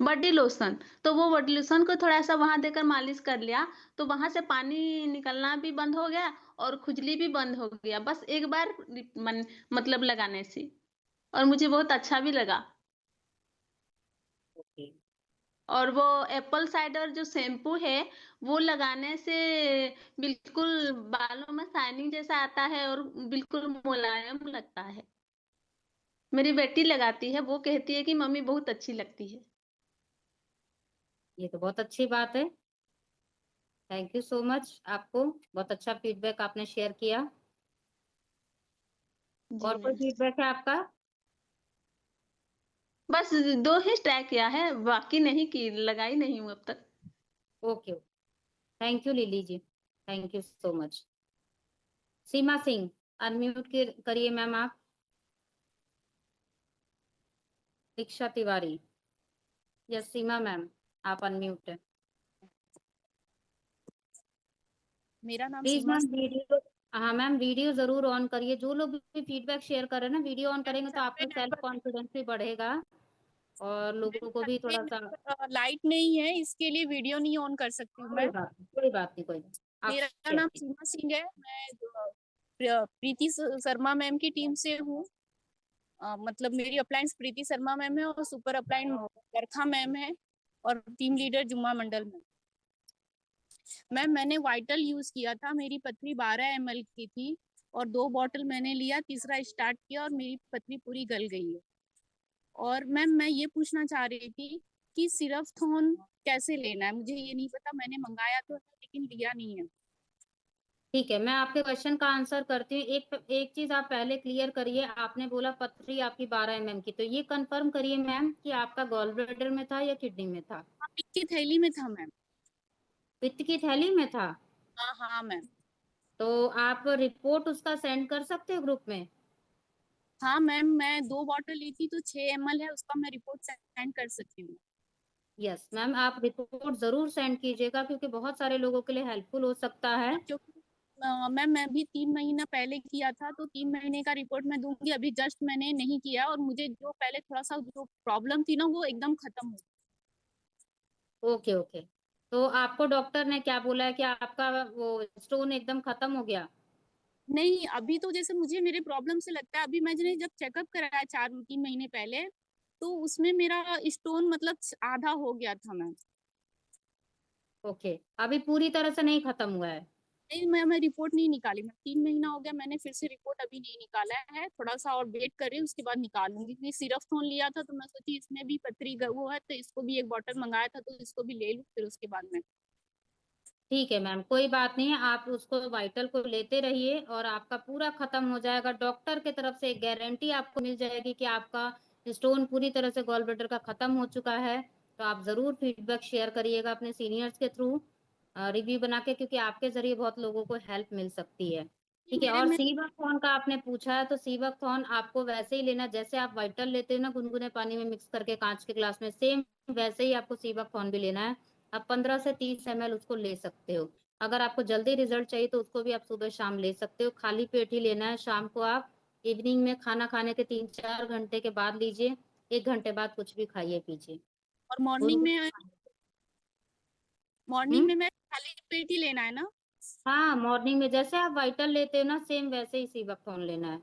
Body lotion. तो वो body lotion को थोड़ा-सा वहाँ देकर मालिश कर लिया, तो वहाँ से पानी निकलना भी बंद हो गया और खुजली भी बंद हो गया, बस एक बार मतलब लगाने से। और मुझे बहुत अच्छा भी लगा। ओके। और वो एप्पल साइडर जो शैम्पू है, वो लगाने से बिल्कुल बालों में शाइनिंग जैसा आता है और बिल्कुल मुलायम लगता है। मेरी बेटी लगाती है, वो कहती है कि मम्मी बहुत अच्छी लगती है। ये तो बहुत अच्छी बात है। थैंक यू सो मच, आपको बहुत अच्छा फीडबैक आपने शेयर किया। जी और कोई मैम। फीडबैक है आपका? बस 2 ही ट्राई किया है, बाकी नहीं की लगाई नहीं हूँ अब तक। Okay. Thank you Lily ji, thank you so much. Seema Singh, unmute करिए मैम आप। दीक्षा तिवारी, यस सीमा मैम, आप अनम्यूट है। मेरा नाम प्लीज सीमा। मैम वीडियो, हाँ मैम वीडियो जरूर ऑन करिए। जो लोग भी फीडबैक शेयर कर रहे हैं ना, वीडियो ऑन करेंगे तो छत पे आपका सेल्फ नेटवर्क कॉन्फिडेंस भी बढ़ेगा और मैम, लोगों को छत भी पे थोड़ा सा। लाइट नहीं है, इसके लिए वीडियो नहीं ऑन कर सकती हूँ कोई मैं। बात नहीं, कोई बात नहीं, कोई नहीं। आप मेरा शेयर नाम कीजिए। सीमा सिंह है। मैं प्रीति शर्मा मैम की टीम से हूँ। मतलब मेरी अप्लायंस प्रीति शर्मा मैम है और सुपर अप्लायंस बरखा मैम है और टीम लीडर जुम्मा मंडल में। मैम मैंने वाइटल यूज किया था, मेरी पथरी 12 ml की थी और 2 बॉटल मैंने लिया, तीसरा स्टार्ट किया और मेरी पथरी पूरी गल गई है। और मैम मैं ये पूछना चाह रही थी कि सिरफ्थोन कैसे लेना है, मुझे ये नहीं पता। मैंने मंगाया तो है लेकिन लिया नहीं है। ठीक है, मैं आपके क्वेश्चन का आंसर करती हूँ। एक एक चीज आप पहले क्लियर करिए। आपने बोला पथरी आपकी 12 mm की, तो ये कंफर्म करिए मैम कि आपका गॉल ब्लैडर में था या किडनी में था? पित्त की थैली में था मैम। पित्त की थैली में था? हाँ हाँ मैम। तो आप रिपोर्ट उसका सेंड कर सकते हो ग्रुप में? हाँ मैम, मैं 2 बॉटल ली थी तो 6 ml है, उसका मैं रिपोर्ट सेंड कर सकती हूँ। यस मैम, आप रिपोर्ट जरूर सेंड कीजिएगा क्योंकि बहुत सारे लोगों के लिए हेल्पफुल हो सकता है। क्योंकि मैम मैं भी 3 महीना पहले किया था, तो 3 महीने का रिपोर्ट मैं दूंगी। अभी जस्ट मैंने नहीं किया और मुझे जो पहले थोड़ा सा जो प्रॉब्लम थी ना वो एकदम खत्म हो। Okay okay. तो आपको डॉक्टर ने क्या बोला है कि आपका वो स्टोन एकदम खत्म हो गया? नहीं, अभी तो जैसे मुझे मेरे प्रॉब्लम से लगता है, अभी मैंने जब चेकअप कराया 4-3 महीने पहले, तो उसमें मेरा स्टोन मतलब आधा हो गया था मैम। ओके, अभी पूरी तरह से नहीं खत्म हुआ है? नहीं मैं रिपोर्ट नहीं निकाली। मैं 3 महीना हो गया, मैंने फिर से रिपोर्ट अभी नहीं निकाला है, थोड़ा सा और वेट कर रही हूँ, उसके बाद निकालूंगी। क्योंकि सिरफ्थोन लिया था तो मैं सोची इसमें भी पथरी वो है, तो इसको भी एक बॉटल मंगाया था तो इसको भी ले लूँ फिर उसके बाद में। ठीक है मैम, कोई बात नहीं है। आप उसको वाइटल को लेते रहिए और आपका पूरा खत्म हो जाएगा। डॉक्टर की तरफ से एक गारंटी आपको मिल जाएगी कि आपका स्टोन पूरी तरह से गॉल ब्लैडर का खत्म हो चुका है। तो आप जरूर फीडबैक शेयर करिएगा अपने सीनियर्स के थ्रू रिव्यू बना के, क्योंकि आपके जरिए बहुत लोगों को हेल्प मिल सकती है। ठीक है। मेरे और में सीवकथॉन का आपने पूछा है, तो सीवकथॉन आपको वैसे ही लेना जैसे आप वाइटल लेते हो ना, गुनगुने पानी में मिक्स करके कांच के ग्लास में, सेम वैसे ही आपको सीवकथॉन भी लेना है। आप 15 से 30 ml उसको ले सकते हो। अगर आपको जल्दी रिजल्ट चाहिए तो उसको भी आप सुबह शाम ले सकते हो। खाली पेट ही लेना है। शाम को आप इवनिंग में खाना खाने के 3-4 घंटे के बाद लीजिए। 1 घंटे बाद कुछ भी खाइए पीजिए। और मॉर्निंग गुनगुने में, पानी। मॉर्निंग हम्म। में मैं खाली पेट ही लेना है ना? हाँ, मॉर्निंग में जैसे आप वाइटल लेते हो ना, सेम वैसे ही सीवकथॉन लेना है।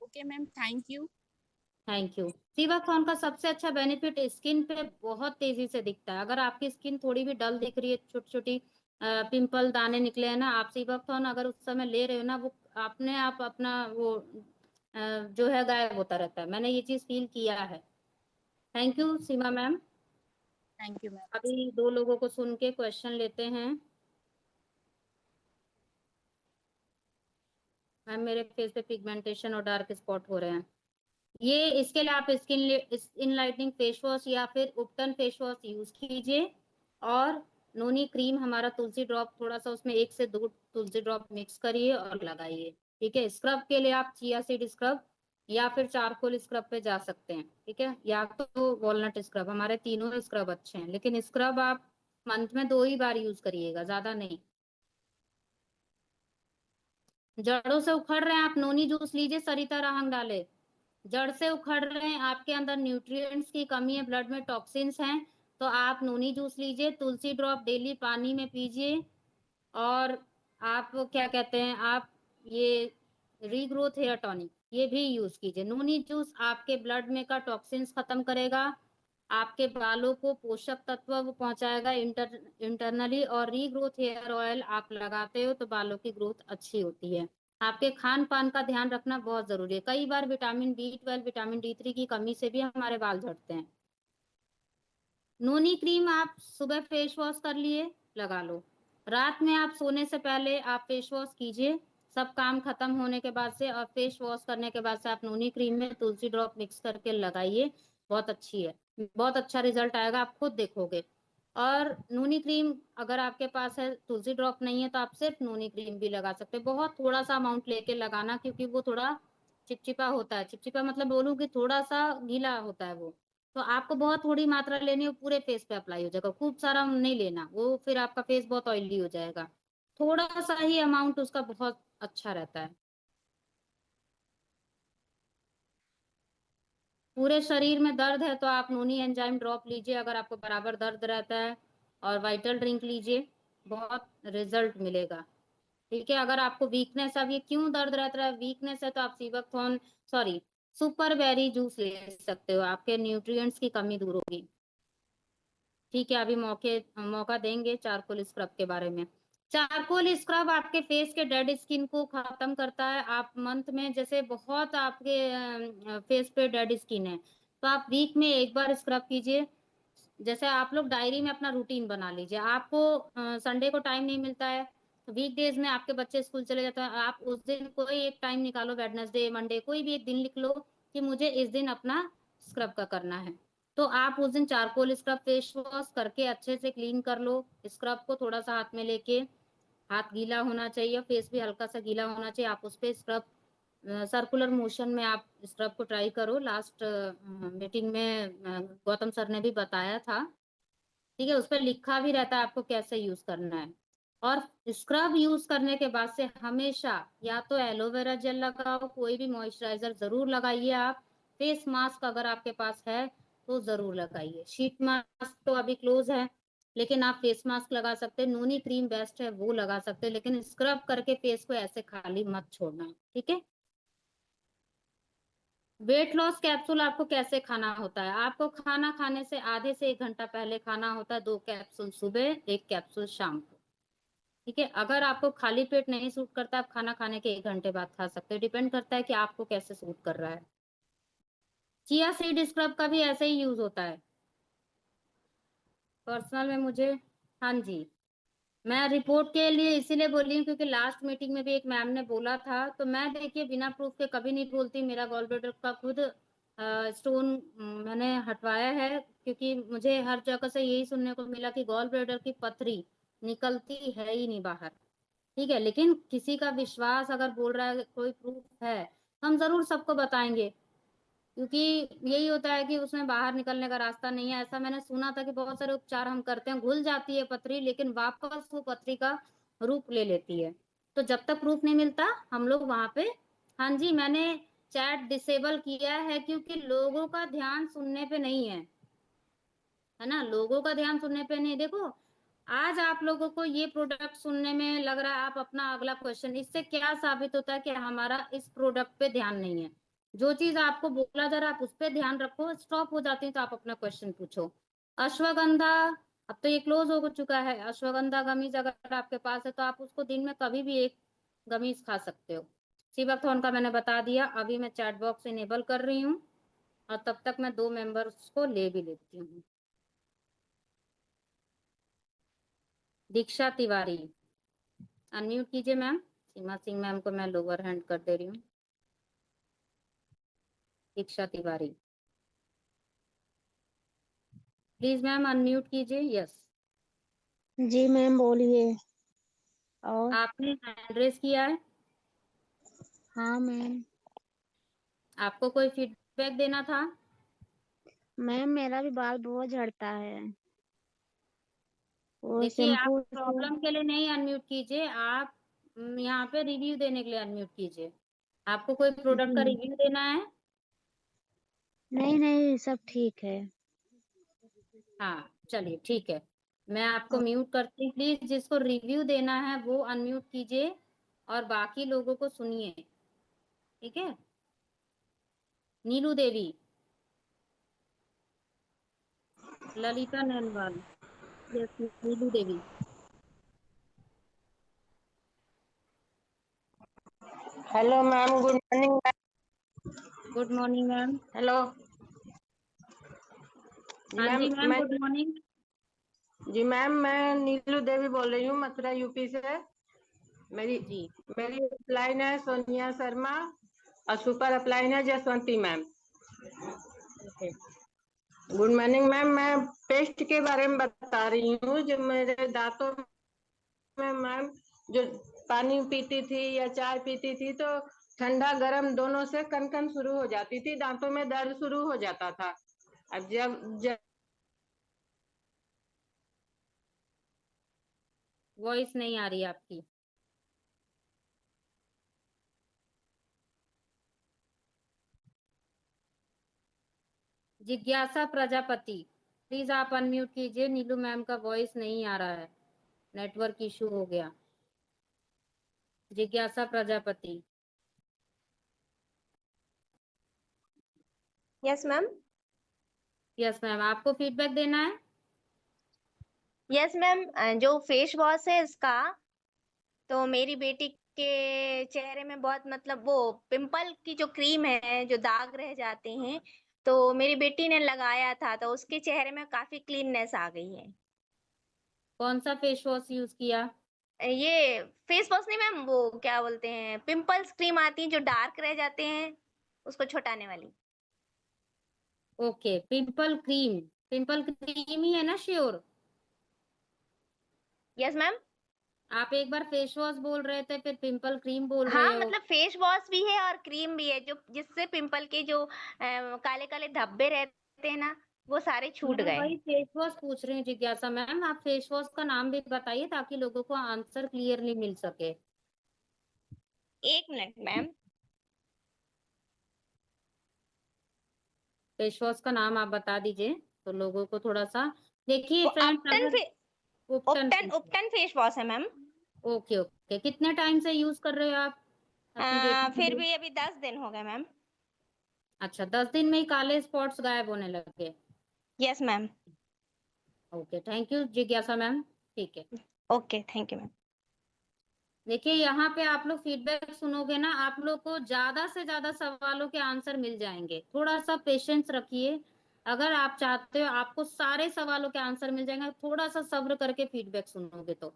Okay ma'am, thank you. Thank you. सीवाथॉन का सबसे अच्छा बेनिफिट स्किन पे बहुत तेजी से दिखता है। अगर आपकी स्किन थोड़ी भी डल दिख रही है, छोटी छोटी पिंपल दाने निकले हैं ना, आप सीवाथॉन अगर उस समय ले रहे हो ना, वो अपने आप अपना वो जो है गायब होता रहता है। मैंने ये चीज फील किया है। Thank you Seema ma'am. Thank you ma'am. अभी 2 लोगों को सुन के क्वेश्चन लेते हैं। मैम मेरे फेस पे पिगमेंटेशन और डार्क स्पॉट हो रहे हैं। ये इसके लिए आप स्किन इनलाइटनिंग फेस वॉश या फिर उपटन फेस वॉश यूज कीजिए। और नोनी क्रीम हमारा तुलसी ड्रॉप, थोड़ा सा उसमें 1 से 2 तुलसी ड्रॉप मिक्स करिए और लगाइए। ठीक है। स्क्रब के लिए आप चिया सीड स्क्रब या फिर चारकोल स्क्रब पे जा सकते हैं। ठीक है, या तो वॉलनट स्क्रब। हमारे तीनों स्क्रब अच्छे हैं, लेकिन स्क्रब आप मंथ में 2 ही बार यूज करिएगा, ज्यादा नहीं। जड़ों से उखड़ रहे हैं, आप नोनी जूस लीजिए, सरिता राहंग डाले। जड़ से उखड़ रहे हैं, आपके अंदर न्यूट्रिएंट्स की कमी है, ब्लड में टॉक्सिन्स हैं, तो आप नोनी जूस लीजिए, तुलसी ड्रॉप डेली पानी में पीजिए, और आप क्या कहते हैं, आप ये रीग्रोथ हेयर टॉनिक ये भी यूज कीजिए। नोनी जूस आपके ब्लड में का टॉक्सिन्स खत्म करेगा, आपके बालों को पोषक तत्व वो पहुंचाएगा इंटरनली, और रीग्रोथ हेयर ऑयल आप लगाते हो तो बालों की ग्रोथ अच्छी होती है। आपके खान पान का ध्यान रखना बहुत जरूरी है। कई बार विटामिन B12 विटामिन D3 की कमी से भी हमारे बाल झड़ते हैं। नोनी क्रीम आप सुबह फेस वॉश कर लिए, लगा लो। रात में आप सोने से पहले आप फेस वॉश कीजिए, सब काम खत्म होने के बाद से, और फेस वॉश करने के बाद से आप नोनी क्रीम में तुलसी ड्रॉप मिक्स करके लगाइए, बहुत अच्छी है, बहुत अच्छा रिजल्ट आएगा, आप खुद देखोगे। और नोनी क्रीम अगर आपके पास है, तुलसी ड्रॉप नहीं है, तो आप सिर्फ नोनी क्रीम भी लगा सकते हैं। बहुत थोड़ा सा अमाउंट लेके लगाना, क्योंकि वो थोड़ा चिपचिपा होता है। चिपचिपा मतलब बोलूँ कि थोड़ा सा गीला होता है वो, तो आपको बहुत थोड़ी मात्रा लेनी है, पूरे फेस पे अप्लाई हो जाएगा, खूब सारा नहीं लेना, वो फिर आपका फेस बहुत ऑयली हो जाएगा। थोड़ा सा ही अमाउंट उसका बहुत अच्छा रहता है। पूरे शरीर में दर्द है तो आप नोनी एंजाइम ड्रॉप लीजिए, अगर आपको बराबर दर्द रहता है, और वाइटल ड्रिंक लीजिए, बहुत रिजल्ट मिलेगा। ठीक है, अगर आपको वीकनेस, अब ये क्यों दर्द रहता है, वीकनेस है, तो आप sea buckthorn sorry super berry juice ले सकते हो, आपके न्यूट्रिएंट्स की कमी दूर होगी। ठीक है, अभी मौका देंगे चारकोल स्क्रब के बारे में। चारकोल स्क्रब आपके फेस के डेड स्किन को खत्म करता है। आप मंथ में, जैसे बहुत आपके फेस पे डेड स्किन है, तो आप वीक में एक बार स्क्रब कीजिए। जैसे आप लोग डायरी में अपना रूटीन बना लीजिए, आपको संडे को टाइम नहीं मिलता है, वीक डेज में आपके बच्चे स्कूल चले जाते हैं, आप उस दिन कोई एक टाइम निकालो, वेडनेसडे मंडे कोई भी एक दिन लिख लो कि मुझे इस दिन अपना स्क्रब का करना है, तो आप उस दिन चारकोल स्क्रब फेस वॉश करके अच्छे से क्लीन कर लो। स्क्रब को थोड़ा सा हाथ में लेके, हाथ गीला होना चाहिए, फेस भी हल्का सा गीला होना चाहिए, आप उस पर स्क्रब सर्कुलर मोशन में आप स्क्रब को ट्राई करो। लास्ट मीटिंग में गौतम सर ने भी बताया था। ठीक है, उस पर लिखा भी रहता है आपको कैसे यूज करना है। और स्क्रब यूज करने के बाद से हमेशा या तो एलोवेरा जेल लगाओ, कोई भी मॉइस्चराइजर जरूर लगाइए आप। फेस मास्क अगर आपके पास है तो जरूर लगाइए। शीट मास्क तो अभी क्लोज है, लेकिन आप फेस मास्क लगा सकते हैं। नोनी क्रीम बेस्ट है, वो लगा सकते हैं, लेकिन स्क्रब करके फेस को ऐसे खाली मत छोड़ना। ठीक है, वेट लॉस कैप्सूल आपको कैसे खाना होता है, आपको खाना खाने से आधे से 1 घंटा पहले खाना होता है। 2 कैप्सूल सुबह, 1 कैप्सूल शाम को। ठीक है, अगर आपको खाली पेट नहीं सूट करता, आप खाना खाने के 1 घंटे बाद खा सकते हो, डिपेंड करता है कि आपको कैसे सूट कर रहा है। चिया सीड स्क्रब का भी ऐसे ही यूज होता है। पर्सनल में मुझे, हाँ जी, मैं रिपोर्ट के लिए इसीलिए बोली हूँ क्योंकि लास्ट मीटिंग में भी एक मैम ने बोला था, तो मैं देखिए बिना प्रूफ के कभी नहीं बोलती। मेरा गॉल ब्लैडर का खुद स्टोन मैंने हटवाया है, क्योंकि मुझे हर जगह से यही सुनने को मिला कि गॉल ब्लैडर की पथरी निकलती है ही नहीं बाहर। ठीक है, लेकिन किसी का विश्वास अगर बोल रहा है, कोई प्रूफ है, तो हम जरूर सबको बताएंगे, क्योंकि यही होता है कि उसमें बाहर निकलने का रास्ता नहीं है। ऐसा मैंने सुना था कि बहुत सारे उपचार हम करते हैं, घुल जाती है पथरी, लेकिन वापस वो पथरी का रूप ले लेती है। तो जब तक प्रूफ नहीं मिलता हम लोग वहां पे, हाँ जी, मैंने चैट डिसेबल किया है क्योंकि लोगों का ध्यान सुनने पे नहीं है ना, लोगों का ध्यान सुनने पे नहीं। देखो, आज आप लोगों को ये प्रोडक्ट सुनने में लग रहा है, आप अपना अगला क्वेश्चन, इससे क्या साबित होता है कि हमारा इस प्रोडक्ट पे ध्यान नहीं है। जो चीज आपको बोला जा रहा है आप उस पर ध्यान रखो, स्टॉप हो जाती है तो आप अपना क्वेश्चन पूछो। अश्वगंधा, अब तो ये क्लोज हो चुका है। अश्वगंधा गमीज अगर आपके पास है तो आप उसको दिन में कभी भी एक गमीज खा सकते हो। सीबकथॉर्न का मैंने बता दिया, अभी मैं चैट बॉक्स इनेबल कर रही हूँ, और तब तक मैं 2 मेंबर्स को ले भी लेती हूँ। दीक्षा तिवारी अनम्यूट कीजिए मैम। सीमा सिंह मैम को मैं लोअर हैंड कर दे रही हूँ। दीक्षा तिवारी प्लीज मैम अनम्यूट कीजिए। यस, जी मैम बोलिए। और आपने हैंड रेस किया है, हाँ मैम। आपको कोई फीडबैक देना था? मैम मेरा भी बाल बहुत झड़ता है, वो देखिए, आप शैम्पू से। प्रॉब्लम के लिए नहीं अनम्यूट कीजिए, आप यहाँ पे रिव्यू देने के लिए अनम्यूट कीजिए। आपको कोई प्रोडक्ट का जी रिव्यू देना है? नहीं नहीं, सब ठीक है। हाँ चलिए ठीक है, मैं आपको म्यूट करती हूँ। प्लीज जिसको रिव्यू देना है वो अनम्यूट कीजिए और बाकी लोगों को सुनिए, ठीक है। Neelu Devi, Lalita Nainwal, yes Neelu Devi. Hello ma'am, good morning. Good morning ma'am. Hello हाँ मैम। जी मैम, मैं गुड मॉर्निंग। जी मैम, मैं नीलू देवी बोल रही हूँ, मथुरा यूपी से। मेरी जी मेरी अपलाइन है सोनिया शर्मा और सुपर अपलाइन है Jaswanti ma'am. Okay. Good morning ma'am. मैं पेस्ट के बारे में बता रही हूँ, जो मेरे दांतों में मैम, जो पानी पीती थी या चाय पीती थी तो ठंडा गर्म दोनों से कन शुरू हो जाती थी, दांतों में दर्द शुरू हो जाता था। अब जब वॉइस नहीं आ रही आपकी। जिज्ञासा प्रजापति, प्लीज आप अनम्यूट कीजिए, नीलू मैम का वॉइस नहीं आ रहा है, नेटवर्क इशू हो गया। जिज्ञासा Prajapati. Yes ma'am. Yes ma'am, आपको फीडबैक देना है। यस मैम, जो फेस वॉश है इसका, तो मेरी बेटी के चेहरे में बहुत, मतलब वो पिंपल की जो क्रीम है, जो दाग रह जाते हैं, तो मेरी बेटी ने लगाया था तो उसके चेहरे में काफी क्लीननेस आ गई है। कौन सा फेस वॉश यूज किया? ये फेस वॉश नहीं मैम, वो क्या बोलते हैं, पिंपल्स क्रीम आती है जो डार्क रह जाते हैं, उसको छुटाने वाली। Okay, pimple cream. Pimple cream ही है ना, श्योर? Yes ma'am. आप एक बार फेस वॉश बोल रहे थे, फिर पिंपल क्रीम बोल रहे हाँ, हो। मतलब फेस वॉश भी है और क्रीम भी है, जो जिससे पिंपल के जो काले काले धब्बे रहते हैं ना, वो सारे छूट मैं गए वही हैं। फेस वॉश पूछ रही हूँ जिज्ञासा मैम, आप फेस वॉश का नाम भी बताइए ताकि लोगों को आंसर क्लियरली मिल सके। एक मिनट मैम। फेस वॉश का नाम आप बता दीजिए तो लोगों को थोड़ा सा। देखिए वो फ्रेंड्स, अगर उपटन उपटन उपटन फेस वॉश है मैम। ओके ओके, कितने टाइम से यूज कर रहे हो आप अपनी बेटी के फिर लिए? भी अभी 10 दिन हो गए मैम। अच्छा, 10 दिन में ही काले स्पॉट्स गायब होने लगे? Yes ma'am. Okay, thank you जिज्ञासा मैम। ठीक है, ओके, थैंक यू मैम। देखिए यहाँ पे आप लोग फीडबैक सुनोगे ना, आप लोग को ज्यादा से ज्यादा सवालों के आंसर मिल जाएंगे। थोड़ा सा पेशेंस रखिए, अगर आप चाहते हो आपको सारे सवालों के आंसर मिल जाएंगे, थोड़ा सा सब्र करके फीडबैक सुनोगे तो।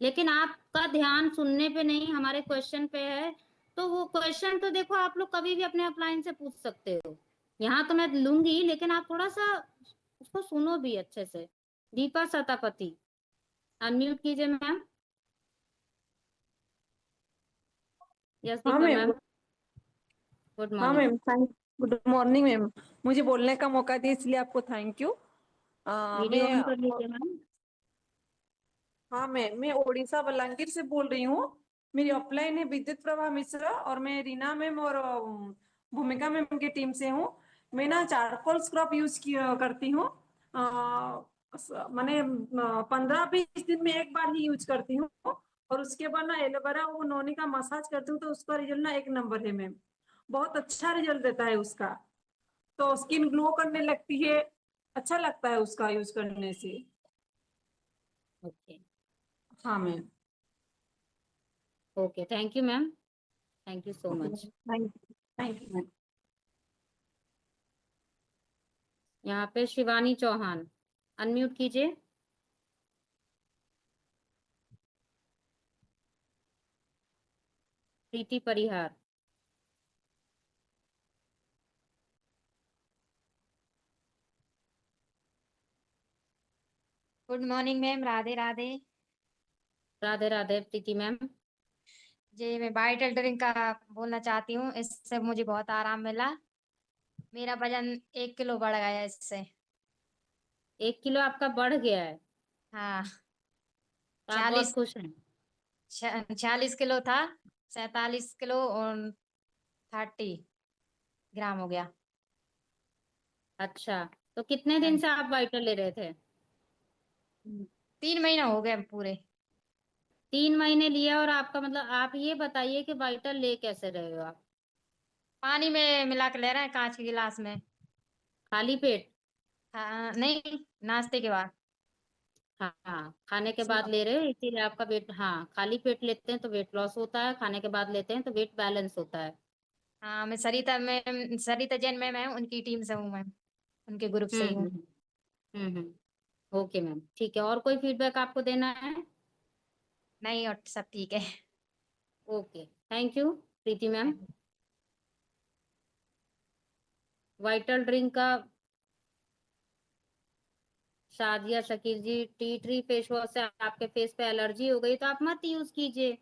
लेकिन आपका ध्यान सुनने पे नहीं, हमारे क्वेश्चन पे है। तो वो क्वेश्चन तो देखो, आप लोग कभी भी अपने अपलाइन से पूछ सकते हो, यहाँ तो मैं लूंगी, लेकिन आप थोड़ा सा उसको सुनो भी अच्छे से। दीपा सतापति, अनम्यूट कीजिए मैम। यस हाँ दीपा मैम। मैम, गुड हाँ morning. Ma'am, thank good morning ma'am. मुझे बोलने का मौका दिया इसलिए आपको थैंक यू। वीडियो ऑन कर लीजिए मैम। हाँ मैं उड़ीसा बलांगीर से बोल रही हूँ। मेरी अपलाइन है विद्युत प्रभा मिश्रा और मैं रीना मैम और भूमिका मैम की टीम से हूँ। मैं ना चारकोल स्क्रब यूज करती हूँ। मैंने 15-20 दिन में एक बार ही यूज करती हूँ। और उसके बाद ना एलोवेरा वो नोनी का मसाज करती हूँ, तो उसका रिजल्ट ना एक नंबर है मैम। बहुत अच्छा रिजल्ट देता है उसका। तो स्किन ग्लो करने लगती है, अच्छा लगता है उसका यूज करने से। ओके हाँ ma'am. Okay, thank you ma'am, thank you so much. Thank you ma'am. यहाँ पे शिवानी चौहान, अनम्यूट कीजिए। Preeti Parihar, good morning ma'am, Radhe Radhe. Radhe Radhe Preeti ma'am. जी, मैं बायो टेल्टरिंग का बोलना चाहती हूँ, इससे मुझे बहुत आराम मिला। मेरा वजन 1 किलो बढ़ गया है इससे। 1 किलो आपका बढ़ गया है, हाँ, तो आप बहुत 46 खुश हैं। 46 किलो था, 47 किलो और 30 ग्राम हो गया। अच्छा, तो कितने दिन से आप वाइटल ले रहे थे? 3 महीना हो गए पूरे। 3 महीने लिया, और आपका मतलब आप ये बताइए कि वाइटल ले कैसे रहे हो आप? पानी में मिला के ले रहे हैं, कांच के गिलास में। खाली पेट? हाँ, नहीं, नाश्ते के बाद। हाँ हाँ, खाने के बाद सुबह। ले रहे हो, इसीलिए आपका वेट, हाँ खाली पेट लेते हैं तो वेट लॉस होता है, खाने के बाद लेते हैं तो वेट बैलेंस होता है। हाँ, सरिता जैन मैम है, उनकी टीम से हूँ मैम, उनके ग्रुप से हम्म ही हूँ। हम्म ओके मैम, ठीक है। और कोई फीडबैक आपको देना है? नहीं, और सब ठीक है। Okay, thank you Preeti ma'am. Vital drink का शादिया शकील जी, टी ट्री फेस वॉश से आपके फेस पे एलर्जी हो गई तो आप मत यूज कीजिए।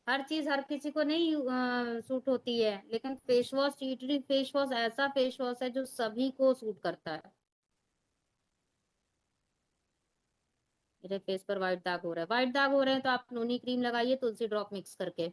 हर चीज हर किसी को नहीं सूट होती है, लेकिन face wash, tea tree face wash ऐसा फेस वॉश है जो सभी को सूट करता है। मेरे फेस पर व्हाइट दाग हो रहा है, व्हाइट दाग हो रहे हैं तो आप नोनी क्रीम लगाइए तुलसी ड्रॉप मिक्स करके।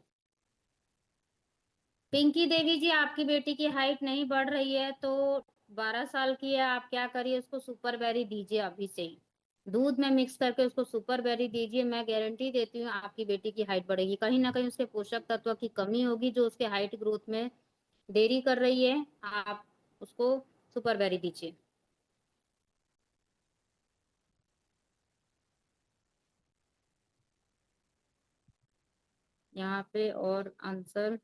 पिंकी देवी जी, आपकी बेटी की हाइट नहीं बढ़ रही है तो 12 साल की है, आप क्या करिए, उसको सुपर बेरी दीजिए अभी से ही, दूध में मिक्स करके उसको सुपर बेरी दीजिए। मैं गारंटी देती हूँ आपकी बेटी की हाइट बढ़ेगी। कहीं ना कहीं उसके पोषक तत्व की कमी होगी जो उसके हाइट ग्रोथ में देरी कर रही है। आप उसको सुपर बेरी दीजिए। यहाँ पे और आंसर,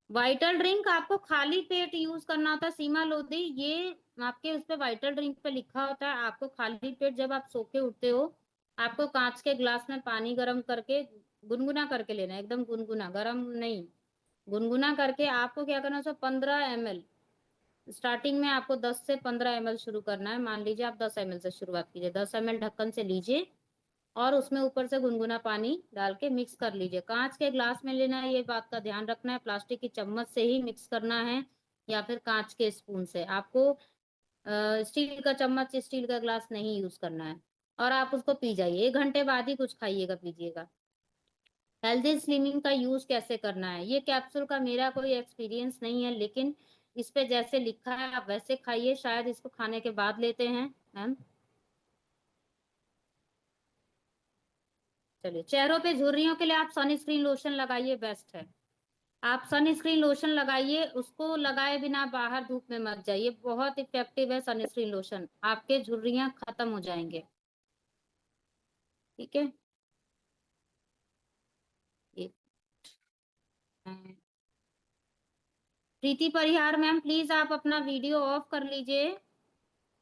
वाइटल ड्रिंक आपको खाली पेट यूज करना होता है सीमा लोधी, ये आपके उस पे वाइटल ड्रिंक पे लिखा होता है। आपको खाली पेट जब आप सो के उठते हो, आपको कांच के ग्लास में पानी गर्म करके गुनगुना करके लेना है, एकदम गुनगुना, गर्म नहीं, गुनगुना करके आपको क्या करना है, उसमें 15 ml, स्टार्टिंग में आपको 10 से 15 ml शुरू करना है। मान लीजिए आप 10 ml से शुरुआत कीजिए, 10 ml ढक्कन से लीजिए और उसमें ऊपर से गुनगुना पानी डाल के मिक्स कर लीजिए। कांच के ग्लास में लेना है, ये बात का ध्यान रखना है। प्लास्टिक की चम्मच से ही मिक्स करना है या फिर कांच के स्पून से। आपको स्टील का चम्मच, स्टील का ग्लास नहीं यूज करना है। और आप उसको पी जाइए, 1 घंटे बाद ही कुछ खाइएगा पीजिएगा। हेल्दी स्लिमिंग का यूज कैसे करना है, ये कैप्सूल का मेरा कोई एक्सपीरियंस नहीं है, लेकिन इस पे जैसे लिखा है आप वैसे खाइए। शायद इसको खाने के बाद लेते हैं मैम। चलिए, चेहरों पे झुर्रियों के लिए आप सनस्क्रीन लोशन लगाइए, बेस्ट है। आप सनस्क्रीन लोशन लगाइए, उसको लगाए बिना बाहर धूप में मत जाइए, बहुत इफेक्टिव है सनस्क्रीन लोशन, आपके झुर्रियां खत्म हो जाएंगे। ठीक है, एक प्रीति परिहार मैम, प्लीज आप अपना वीडियो ऑफ कर लीजिए,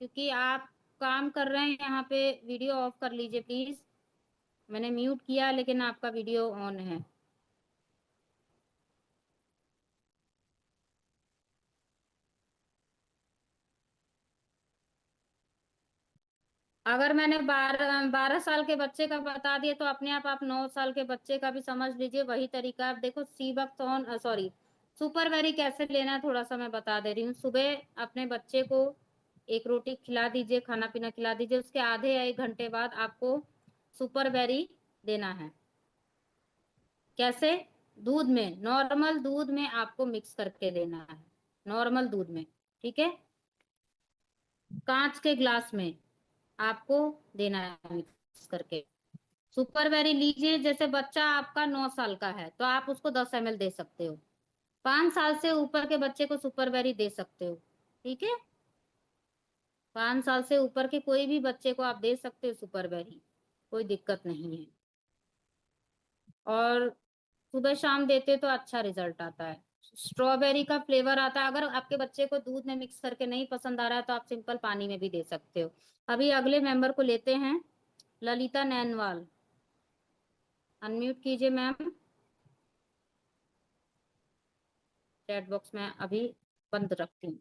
क्योंकि आप काम कर रहे हैं यहाँ पे। वीडियो ऑफ कर लीजिए प्लीज। मैंने म्यूट किया लेकिन आपका वीडियो ऑन है। अगर मैंने 12 साल के बच्चे का बता दिया तो अपने आप 9 साल के बच्चे का भी समझ लीजिए। वही तरीका आप देखो, सीबकथॉर्न सॉरी सुपर बेरी कैसे लेना है थोड़ा सा मैं बता दे रही हूँ। सुबह अपने बच्चे को एक रोटी खिला दीजिए, खाना पीना खिला दीजिए, उसके आधे या 1 घंटे बाद आपको सुपर बेरी देना है। कैसे? दूध में, नॉर्मल दूध में आपको मिक्स करके देना है, नॉर्मल दूध में, ठीक है, कांच के ग्लास में आपको देना है मिक्स करके। सुपर बेरी लीजिए, जैसे बच्चा आपका 9 साल का है तो आप उसको 10 ml दे सकते हो, 5 साल से ऊपर के बच्चे को सुपर बेरी दे सकते हो, ठीक है। 5 साल से ऊपर के कोई भी बच्चे को आप दे सकते हो सुपर बेरी, कोई दिक्कत नहीं है। और सुबह शाम देते तो अच्छा रिजल्ट आता है। स्ट्रॉबेरी का फ्लेवर आता है। अगर आपके बच्चे को दूध में मिक्स करके नहीं पसंद आ रहा है तो आप सिंपल पानी में भी दे सकते हो। अभी अगले मेंबर को लेते हैं, ललिता नैनवाल, अनम्यूट कीजिए मैम। चैट बॉक्स में अभी बंद रखती हूँ,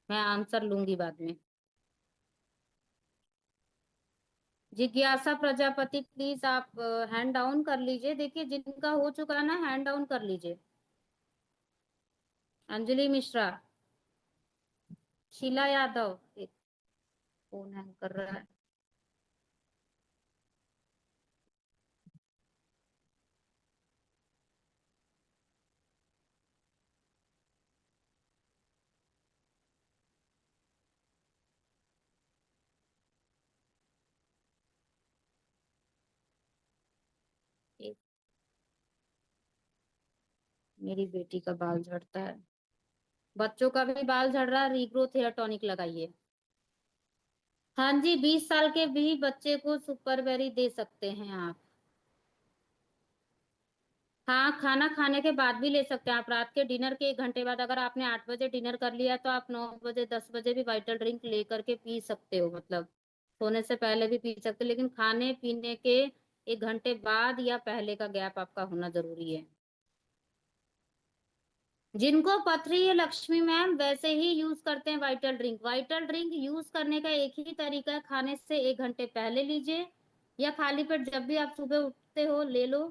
मैं आंसर लूंगी बाद में। जिज्ञासा प्रजापति, प्लीज आप हैंड डाउन कर लीजिए। देखिए जिनका हो चुका है ना, हैंड डाउन कर लीजिए। अंजलि मिश्रा, शीला यादव, एक फोन हैंग कर रहा है। मेरी बेटी का बाल झड़ता है, बच्चों का भी बाल झड़ रहा है, रीग्रोथ हेयर टॉनिक लगाइए। हाँ जी, 20 साल के भी बच्चे को सुपरबेरी दे सकते हैं आप। हाँ, खाना खाने के बाद भी ले सकते हैं आप। रात के डिनर के 1 घंटे बाद, अगर आपने 8 बजे डिनर कर लिया तो आप 9 बजे 10 बजे भी वाइटल ड्रिंक ले करके पी सकते हो, मतलब सोने से पहले भी पी सकते हो, लेकिन खाने पीने के 1 घंटे बाद या पहले का गैप आपका होना जरूरी है। जिनको पथरी है लक्ष्मी मैम, वैसे ही यूज करते हैं vital drink. Vital drink use करने का एक ही तरीका है, खाने से 1 घंटे पहले लीजिए या खाली पेट जब भी आप सुबह उठते हो ले लो,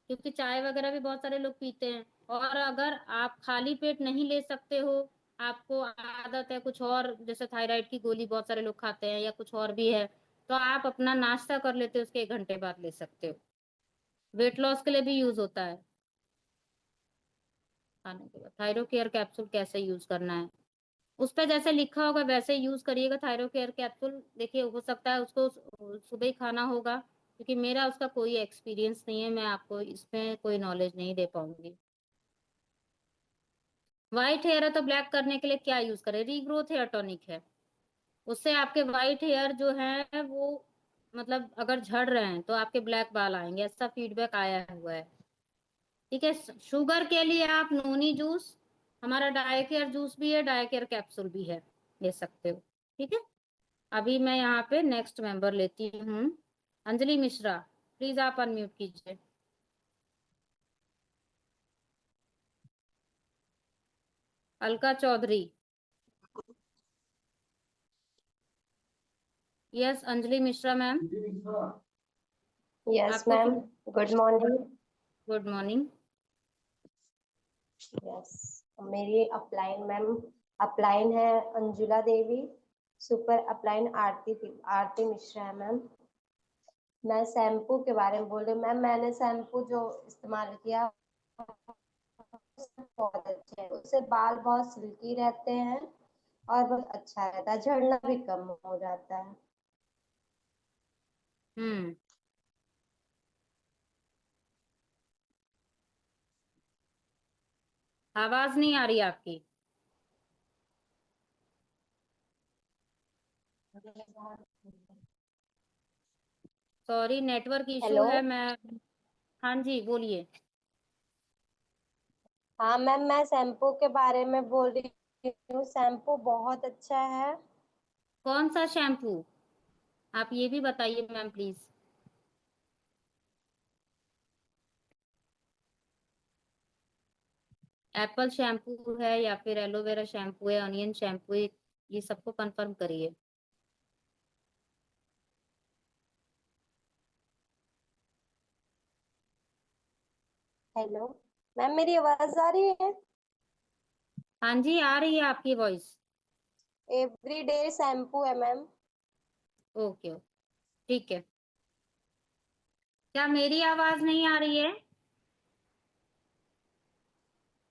क्योंकि चाय वगैरह भी बहुत सारे लोग पीते हैं। और अगर आप खाली पेट नहीं ले सकते हो, आपको आदत है कुछ और, जैसे थायराइड की गोली बहुत सारे लोग खाते हैं या कुछ और भी है, तो आप अपना नाश्ता कर लेते हो, उसके 1 घंटे बाद ले सकते हो। वेट लॉस के लिए भी यूज होता है। खाने के बाद थायरो केयर कैप्सूल कैसे यूज करना है, उस पर जैसे लिखा होगा वैसे यूज करिएगा। थायरो केयर कैप्सूल देखिए, हो सकता है उसको सुबह ही खाना होगा, क्योंकि मेरा उसका कोई एक्सपीरियंस नहीं है, मैं आपको इसमें कोई नॉलेज नहीं दे पाऊंगी। व्हाइट हेयर है तो ब्लैक करने के लिए क्या यूज करें? रीग्रोथ हेयर टॉनिक है, उससे आपके व्हाइट हेयर जो है वो, मतलब अगर झड़ रहे हैं तो आपके ब्लैक बाल आएंगे, ऐसा फीडबैक आया हुआ है। ठीक है, शुगर के लिए आप नोनी जूस, हमारा डायकेयर जूस भी है, डायकेयर कैप्सूल भी है, ले सकते हो। ठीक है, अभी मैं यहाँ पे नेक्स्ट मेंबर लेती हूँ, अंजलि मिश्रा, प्लीज आप अनम्यूट कीजिए। Alka Chaudhary, yes Anjali Mishra ma'am, yes आपको ma'am, good morning. Good morning. Yes, मेरी अपलाइन मैम, अपलाइन है अंजुला देवी, सुपर अपलाइन आरती मिश्रा है मैम। मैं शैम्पू के बारे में बोल रही हूँ मैम। मैंने शैम्पू जो इस्तेमाल किया बहुत अच्छे है, उससे बाल बहुत सिल्की रहते हैं और बहुत अच्छा रहता है, झड़ना भी कम हो जाता है। आवाज नहीं आ रही आपकी। Sorry, network issue hello. है। मैं, हाँ जी बोलिए। हाँ मैम, मैं शैम्पू के बारे में बोल रही हूँ, शैम्पू बहुत अच्छा है। कौन सा शैम्पू, आप ये भी बताइए मैम प्लीज। एप्पल शैम्पू है या फिर एलोवेरा शैम्पू है, अनियन शैम्पू है, ये सबको कंफर्म करिए। हेलो मैम, मेरी आवाज आ रही है? हाँ जी, आ रही है आपकी वॉइस। एवरीडे शैम्पू है मैम। ओके ओके, ठीक है। क्या मेरी आवाज नहीं आ रही है?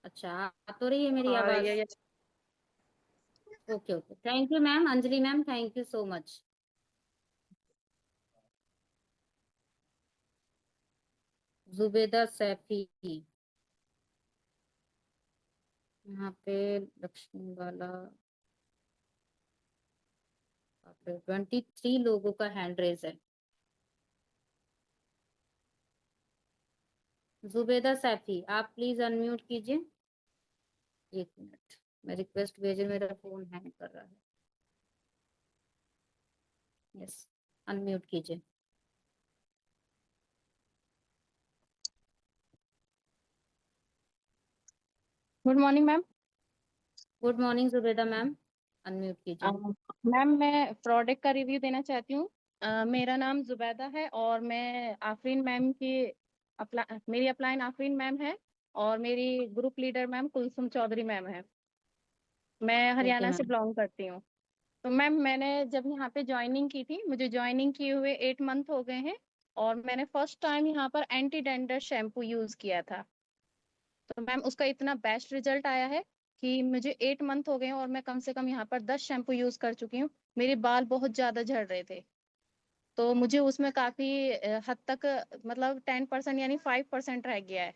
अच्छा, आ तो रही है मेरी आ रही आवाज। है। Okay okay, thank you ma'am, Anjali ma'am, thank you so much. Zubeda Saifi, यहाँ पे लक्ष्मी वाला, 23 लोगों का हैंड रेज है। जुबेदा सैफी, आप प्लीज अनम्यूट कीजिए। 1 मिनट, मैं रिक्वेस्ट भेजे, मेरा फोन हैंग कर रहा है। यस, अनम्यूट कीजिए। Good morning ma'am. Good morning Zubeda ma'am, unmute कीजिए। मैम, मैं प्रोडक्ट का रिव्यू देना चाहती हूँ। मेरा नाम जुबैदा है और मैं आफरीन मैम की मेरी अपलाइन आफरीन मैम है और मेरी group leader ma'am Kulsum Chaudhary ma'am है। मैं ओके हरियाणा से मैम। बिलोंग करती हूँ। तो मैम, मैंने जब यहाँ पे ज्वाइनिंग की थी, मुझे ज्वाइनिंग किए हुए 8 मंथ हो गए हैं और मैंने फर्स्ट टाइम यहाँ पर एंटी डेंडर शैम्पू यूज किया था। तो मैम, उसका इतना बेस्ट रिजल्ट आया है कि मुझे 8 मंथ हो गए हैं और मैं कम से कम यहाँ पर 10 शैम्पू यूज कर चुकी हूँ। मेरे बाल बहुत ज्यादा झड़ रहे थे, तो मुझे उसमें काफी हद तक मतलब 10% यानी 5% रह गया है।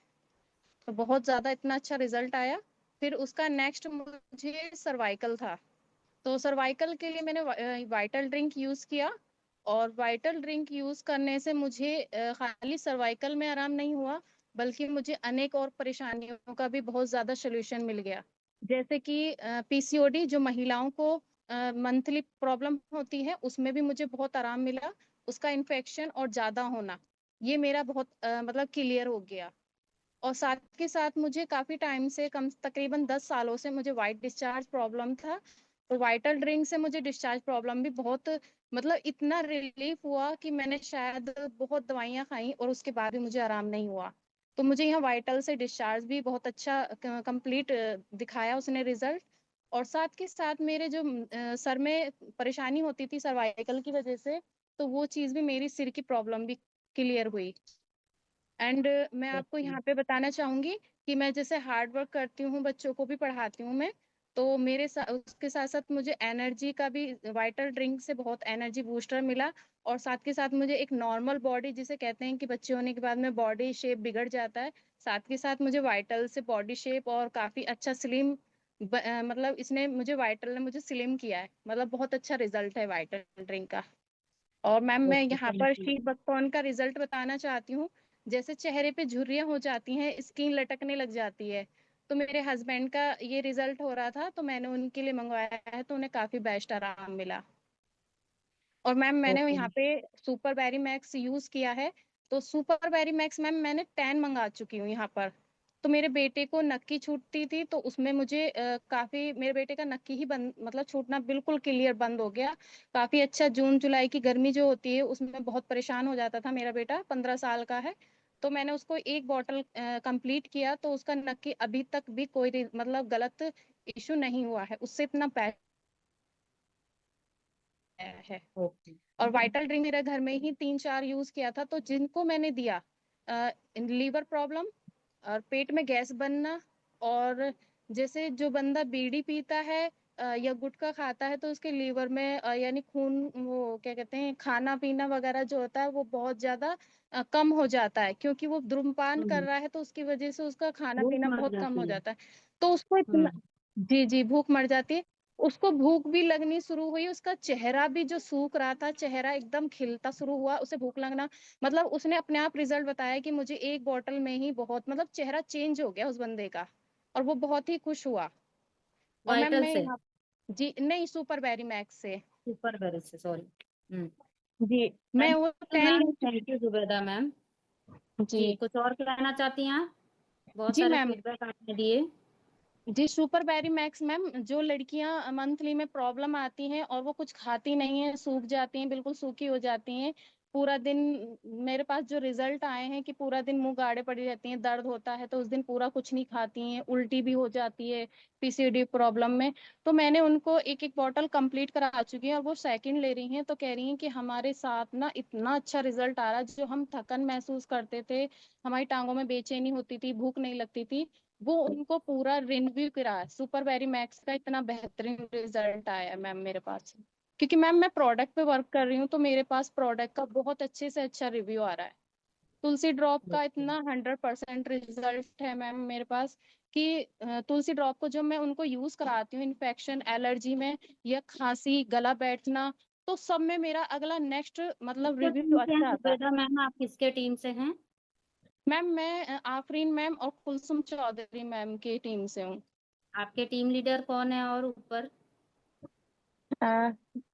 तो बहुत ज़्यादा इतना अच्छा रिजल्ट आया। फिर उसका नेक्स्ट मुझे सर्वाइकल था, तो सर्वाइकल के लिए मैंने वाइटल ड्रिंक यूज़ किया, और वाइटल ड्रिंक यूज़ करने से मुझे खाली सर्वाइकल में आराम नहीं हुआ, बल्कि मुझे अनेक और परेशानियों का भी बहुत ज़्यादा सोल्यूशन मिल गया। जैसे कि पीसीओडी जो महिलाओं को मंथली प्रॉब्लम होती है, उसमें भी मुझे बहुत आराम मिला। उसका इन्फेक्शन और ज़्यादा होना, ये मेरा बहुत मतलब क्लियर हो गया। और साथ के साथ मुझे काफ़ी टाइम से, कम तकरीबन 10 सालों से मुझे वाइट डिस्चार्ज प्रॉब्लम था। तो वाइटल ड्रिंक से मुझे डिस्चार्ज प्रॉब्लम भी बहुत, मतलब इतना रिलीफ हुआ कि मैंने शायद बहुत दवाइयाँ खाई और उसके बाद भी मुझे आराम नहीं हुआ। तो मुझे यहाँ वाइटल से डिस्चार्ज भी बहुत अच्छा कंप्लीट दिखाया उसने रिजल्ट। और साथ के साथ मेरे जो सर में परेशानी होती थी सर्वाइकल की वजह से, तो वो चीज़ भी, मेरी सिर की प्रॉब्लम भी क्लियर हुई। एंड मैं आपको यहाँ पे बताना चाहूंगी कि मैं जैसे हार्ड वर्क करती हूँ, बच्चों को भी पढ़ाती हूँ मैं, तो मेरे साथ उसके साथ साथ मुझे एनर्जी का भी, वाइटल ड्रिंक से बहुत एनर्जी बूस्टर मिला। और साथ के साथ मुझे एक नॉर्मल बॉडी, जिसे कहते हैं कि बच्चे होने के बाद में बॉडी शेप बिगड़ जाता है, साथ के साथ मुझे वाइटल से बॉडी शेप और काफ़ी अच्छा स्लिम, मतलब इसने मुझे, वाइटल ने मुझे स्लिम किया है, मतलब बहुत अच्छा रिजल्ट है वाइटल ड्रिंक का। और मैम मैं ओके, यहाँ थैंक पर यू। शीट बकथॉर्न का रिजल्ट बताना चाहती हूँ। जैसे चेहरे पे झुर्रियाँ हो जाती हैं, स्किन लटकने लग जाती है, तो मेरे हस्बैंड का ये रिजल्ट हो रहा था, तो मैंने उनके लिए मंगवाया है, तो उन्हें काफ़ी बेस्ट आराम मिला। और मैम मैंने ओके, यहाँ पे सुपर बेरी मैक्स यूज़ किया है। तो सुपर बेरी मैक्स मैम मैंने 10 मंगा चुकी हूँ यहाँ पर। तो मेरे बेटे को नक्की छूटती थी, तो उसमें मुझे काफ़ी, मेरे बेटे का नक्की ही बंद, मतलब छूटना बिल्कुल क्लियर बंद हो गया। काफ़ी अच्छा, जून जुलाई की गर्मी जो होती है उसमें बहुत परेशान हो जाता था मेरा बेटा, 15 साल का है। तो मैंने उसको एक बॉटल कंप्लीट किया, तो उसका नक्की अभी तक भी कोई मतलब गलत इशू नहीं हुआ है, उससे इतना बेस्ट है। ओके, और वाइटल ड्रिंक मेरे घर में ही 3-4 यूज किया था, तो जिनको मैंने दिया, लीवर प्रॉब्लम और पेट में गैस बनना, और जैसे जो बंदा बीड़ी पीता है या गुटखा खाता है, तो उसके लीवर में यानी खून, वो क्या कहते हैं, खाना पीना वगैरह जो होता है वो बहुत ज्यादा कम हो जाता है, क्योंकि वो धूम्रपान कर रहा है, तो उसकी वजह से उसका खाना भूख पीना मर बहुत कम हो जाती है। जाता है। तो उसको इतना, जी जी, भूख मर जाती है। उसको भूख भी लगनी शुरू हुई, उसका चेहरा भी जो सूख रहा था, चेहरा एकदम खिलता शुरू हुआ, उसे भूख लगना, मतलब उसने अपने आप रिजल्ट बताया कि मुझे एक बॉटल में ही बहुत, मतलब चेहरा चेंज हो गया उस बंदे का, और वो बहुत ही खुश हुआ। और मैम वाइटल मैं से, यहाँ, जी नहीं, सुपर बेरी मैक्स से, सुपर बेरी से, सॉरी। जी मैं थैंक वो यू 10 मैम, ले थैंक चुकी यू जुबेदा मैम। हूँ। जी, जी कुछ और कहना चाहती हैं आप? बहुत जी सारे मैम, फीडबैक आपने दिए। जी सुपर बेरी मैक्स मैम, जो लड़कियां मंथली में प्रॉब्लम आती हैं और वो कुछ खाती नहीं है, सूख जाती हैं, बिल्कुल सूखी हो जाती हैं पूरा दिन, मेरे पास जो रिजल्ट आए हैं कि पूरा दिन मुंह गाड़े पड़ी रहती हैं, दर्द होता है तो उस दिन पूरा कुछ नहीं खाती हैं, उल्टी भी हो जाती है पीसीओडी प्रॉब्लम में। तो मैंने उनको एक एक बॉटल कंप्लीट करा चुकी है, और वो सेकंड ले रही हैं, तो कह रही हैं कि हमारे साथ ना इतना अच्छा रिजल्ट आ रहा है, जो हम थकन महसूस करते थे, हमारी टांगों में बेचैनी होती थी, भूख नहीं लगती थी, वो उनको पूरा रिन्यू करा है। सुपर वेरी मैक्स का इतना बेहतरीन रिजल्ट आया है मैम मेरे पास, क्योंकि मैम मैं प्रोडक्ट पे वर्क कर रही हूँ, तो मेरे पास प्रोडक्ट का बहुत अच्छे से अच्छा रिव्यू आ रहा है। तुलसी ड्रॉप का इतना 100% रिजल्ट है मैम मेरे पास, कि तुलसी ड्रॉप को जब मैं उनको यूज कराती हूँ इन्फेक्शन, एलर्जी में, या खांसी, गला बैठना, तो सब में मेरा अगला नेक्स्ट मतलब किसके रिव्यू टीम से हैं अच्छा आता है। जुबेदा मैम? आप किसके टीम से हैं? मैम मैं आफरीन मैम और कुलसुम चौधरी मैम की टीम से हूँ। आपके टीम लीडर कौन है और ऊपर?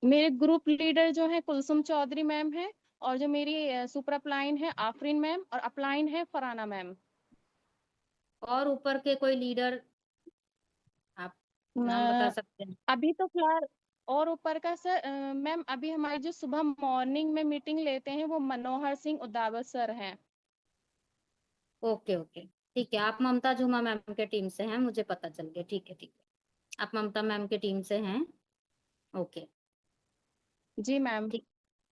मेरे ग्रुप लीडर जो है कुलसुम चौधरी मैम है, और जो मेरी सुपर अपलाइन है आफरीन मैम, और अपलाइन है फराना मैम। और ऊपर के कोई लीडर आप नाम बता सकते हैं? अभी तो फिलहाल, और ऊपर का सर मैम, अभी हमारी जो सुबह मॉर्निंग में मीटिंग लेते हैं वो मनोहर सिंह उदावत सर हैं। ओके ओके, ठीक है। आप ममता जुमा मैम के टीम से हैं, मुझे पता चल गया। ठीक है ठीक है, आप ममता मैम के टीम से हैं। ओके, जी मैम, ठीक।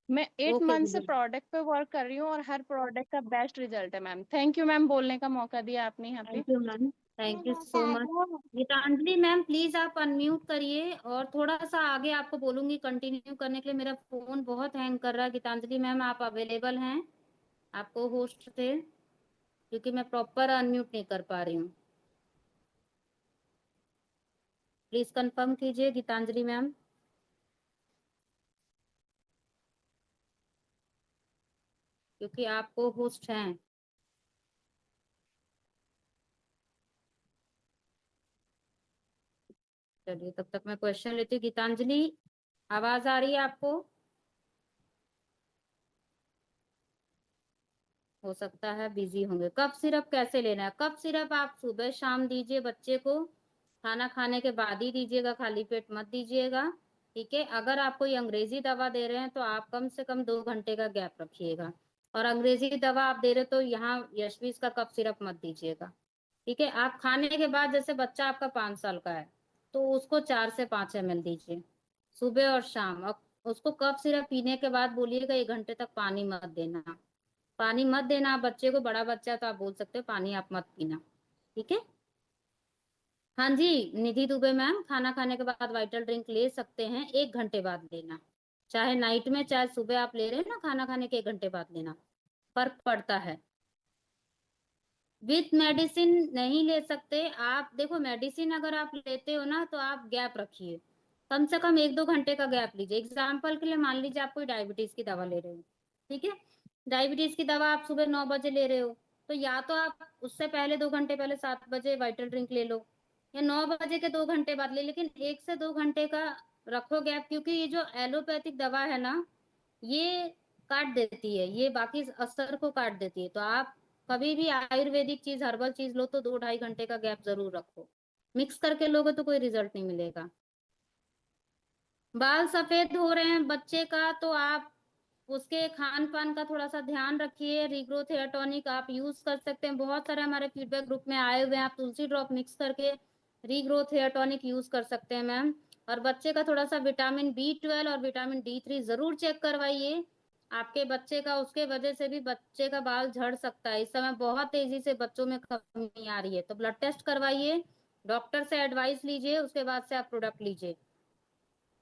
मैं 8 ओके मंथ से जुबेदा, प्रोडक्ट पे वर्क कर रही हूँ, और हर प्रोडक्ट का बेस्ट रिजल्ट है मैम। थैंक यू मैम, बोलने का मौका दिया आपने यहाँ पे। Thank you ma'am, thank you so much. Geetanjali ma'am please आप अनम्यूट करिए, और थोड़ा सा आगे आपको बोलूंगी कंटिन्यू करने के लिए। मेरा फोन बहुत हैंग कर रहा है। गीतांजलि मैम आप अवेलेबल हैं? आपको होस्ट थे। क्योंकि मैं प्रॉपर अनम्यूट नहीं कर पा रही हूँ। प्लीज कंफर्म कीजिए गीतांजलि मैम। क्योंकि आप को होस्ट हैं। चलिए तब तक मैं क्वेश्चन लेती हूँ। गीतांजलि, आवाज आ रही है आपको? हो सकता है बिजी होंगे। कफ सिरप कैसे लेना है? कफ सिरप आप सुबह शाम दीजिए बच्चे को, खाना खाने के बाद ही दीजिएगा, खाली पेट मत दीजिएगा। ठीक है, अगर आप कोई अंग्रेजी दवा दे रहे हैं तो आप कम से कम 2 घंटे का गैप रखिएगा। और अंग्रेजी दवा आप दे रहे तो यहाँ यशवीस का कफ सिरप मत दीजिएगा। ठीक है, आप खाने के बाद, जैसे बच्चा आपका 5 साल का है तो उसको 4 से 5 ml दीजिए सुबह और शाम। और उसको कफ सिरप पीने के बाद बोलिएगा 1 घंटे तक पानी मत देना। पानी मत देना आप बच्चे को, बड़ा बच्चा है तो आप बोल सकते हो पानी आप मत पीना। ठीक है। हाँ जी निधि दुबे मैम, खाना खाने के बाद वाइटल ड्रिंक ले सकते हैं, 1 घंटे बाद लेना। चाहे नाइट में चाहे सुबह आप ले रहे हैं ना, खाना खाने के 1 घंटे बाद लेना, फर्क पड़ता है। विथ मेडिसिन नहीं ले सकते आप। देखो मेडिसिन अगर आप लेते हो ना तो आप गैप रखिए, कम से कम 1-2 घंटे का गैप लीजिए। एग्जाम्पल के लिए मान लीजिए आप कोई डायबिटीज की दवा ले रहे हो, ठीक है, डायबिटीज की दवा आप सुबह 9 बजे ले रहे हो, तो या तो आप उससे पहले 2 घंटे पहले 7 बजे वाइटल ड्रिंक ले लो, या 9 बजे के 2 घंटे बाद ले, लेकिन 1 से 2 घंटे का रखो गैप। क्योंकि ये जो एलोपैथिक दवा है ना, ये काट देती है, ये बाकी असर को काट देती है। तो आप कभी भी आयुर्वेदिक चीज, हर्बल चीज लो तो 2-2.5 घंटे का गैप जरूर रखो। मिक्स करके लोगे तो कोई रिजल्ट नहीं मिलेगा। बाल सफेद हो रहे हैं बच्चे का तो आप उसके खान पान का थोड़ा सा ध्यान रखिए। रीग्रोथ हेयर टॉनिक आप यूज कर सकते हैं, बहुत सारे हमारे फीडबैक ग्रुप में आए हुए हैं। आप तुलसी ड्रॉप मिक्स करके रीग्रोथ हेयर टॉनिक यूज कर सकते हैं मैम। और बच्चे का थोड़ा सा विटामिन B12 और विटामिन D3 जरूर चेक करवाइए आपके बच्चे का, उसके वजह से भी बच्चे का बाल झड़ सकता है। इस समय बहुत तेजी से बच्चों में कमी आ रही है, तो ब्लड टेस्ट करवाइए, डॉक्टर से एडवाइस लीजिए, उसके बाद से आप प्रोडक्ट लीजिए।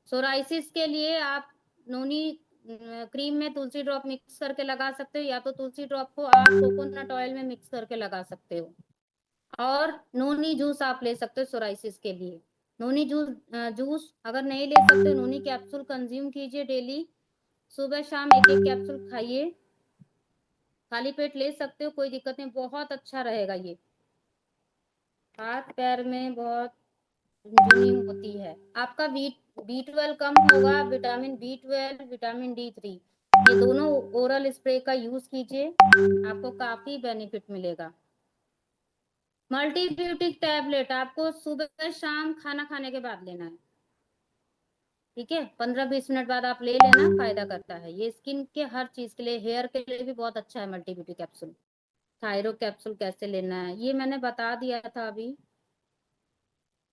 सोराइसिस के लिए आप नोनी क्रीम में तुलसी ड्रॉप मिक्स करके लगा सकते हो, या तो तुलसी ड्रॉप को आप कोकोनट ऑयल में मिक्स करके लगा सकते हो। और नोनी जूस आप ले सकते हो सोराइसिस के लिए। नोनी जूस अगर नहीं ले सकते, नोनी कैप्सूल कंज्यूम कीजिए डेली, सुबह शाम 1-1 कैप्सूल खाइए, खाली पेट ले सकते हो, कोई दिक्कत नहीं, बहुत अच्छा रहेगा ये। हाथ पैर में बहुत झुनझुनी होती है, आपका B12 कम होगा, विटामिन B12 विटामिन D3 ये दोनों ओरल स्प्रे का यूज कीजिए, आपको काफी बेनिफिट मिलेगा। मल्टीब्यूटिक टैबलेट आपको सुबह शाम खाना खाने के बाद लेना है। ठीक है, 15-20 मिनट बाद आप ले लेना, फायदा करता है ये स्किन के हर चीज के लिए, हेयर के लिए भी बहुत अच्छा है मल्टीब्यूटी कैप्सूल। थायरो कैप्सूल कैसे लेना है ये मैंने बता दिया था अभी।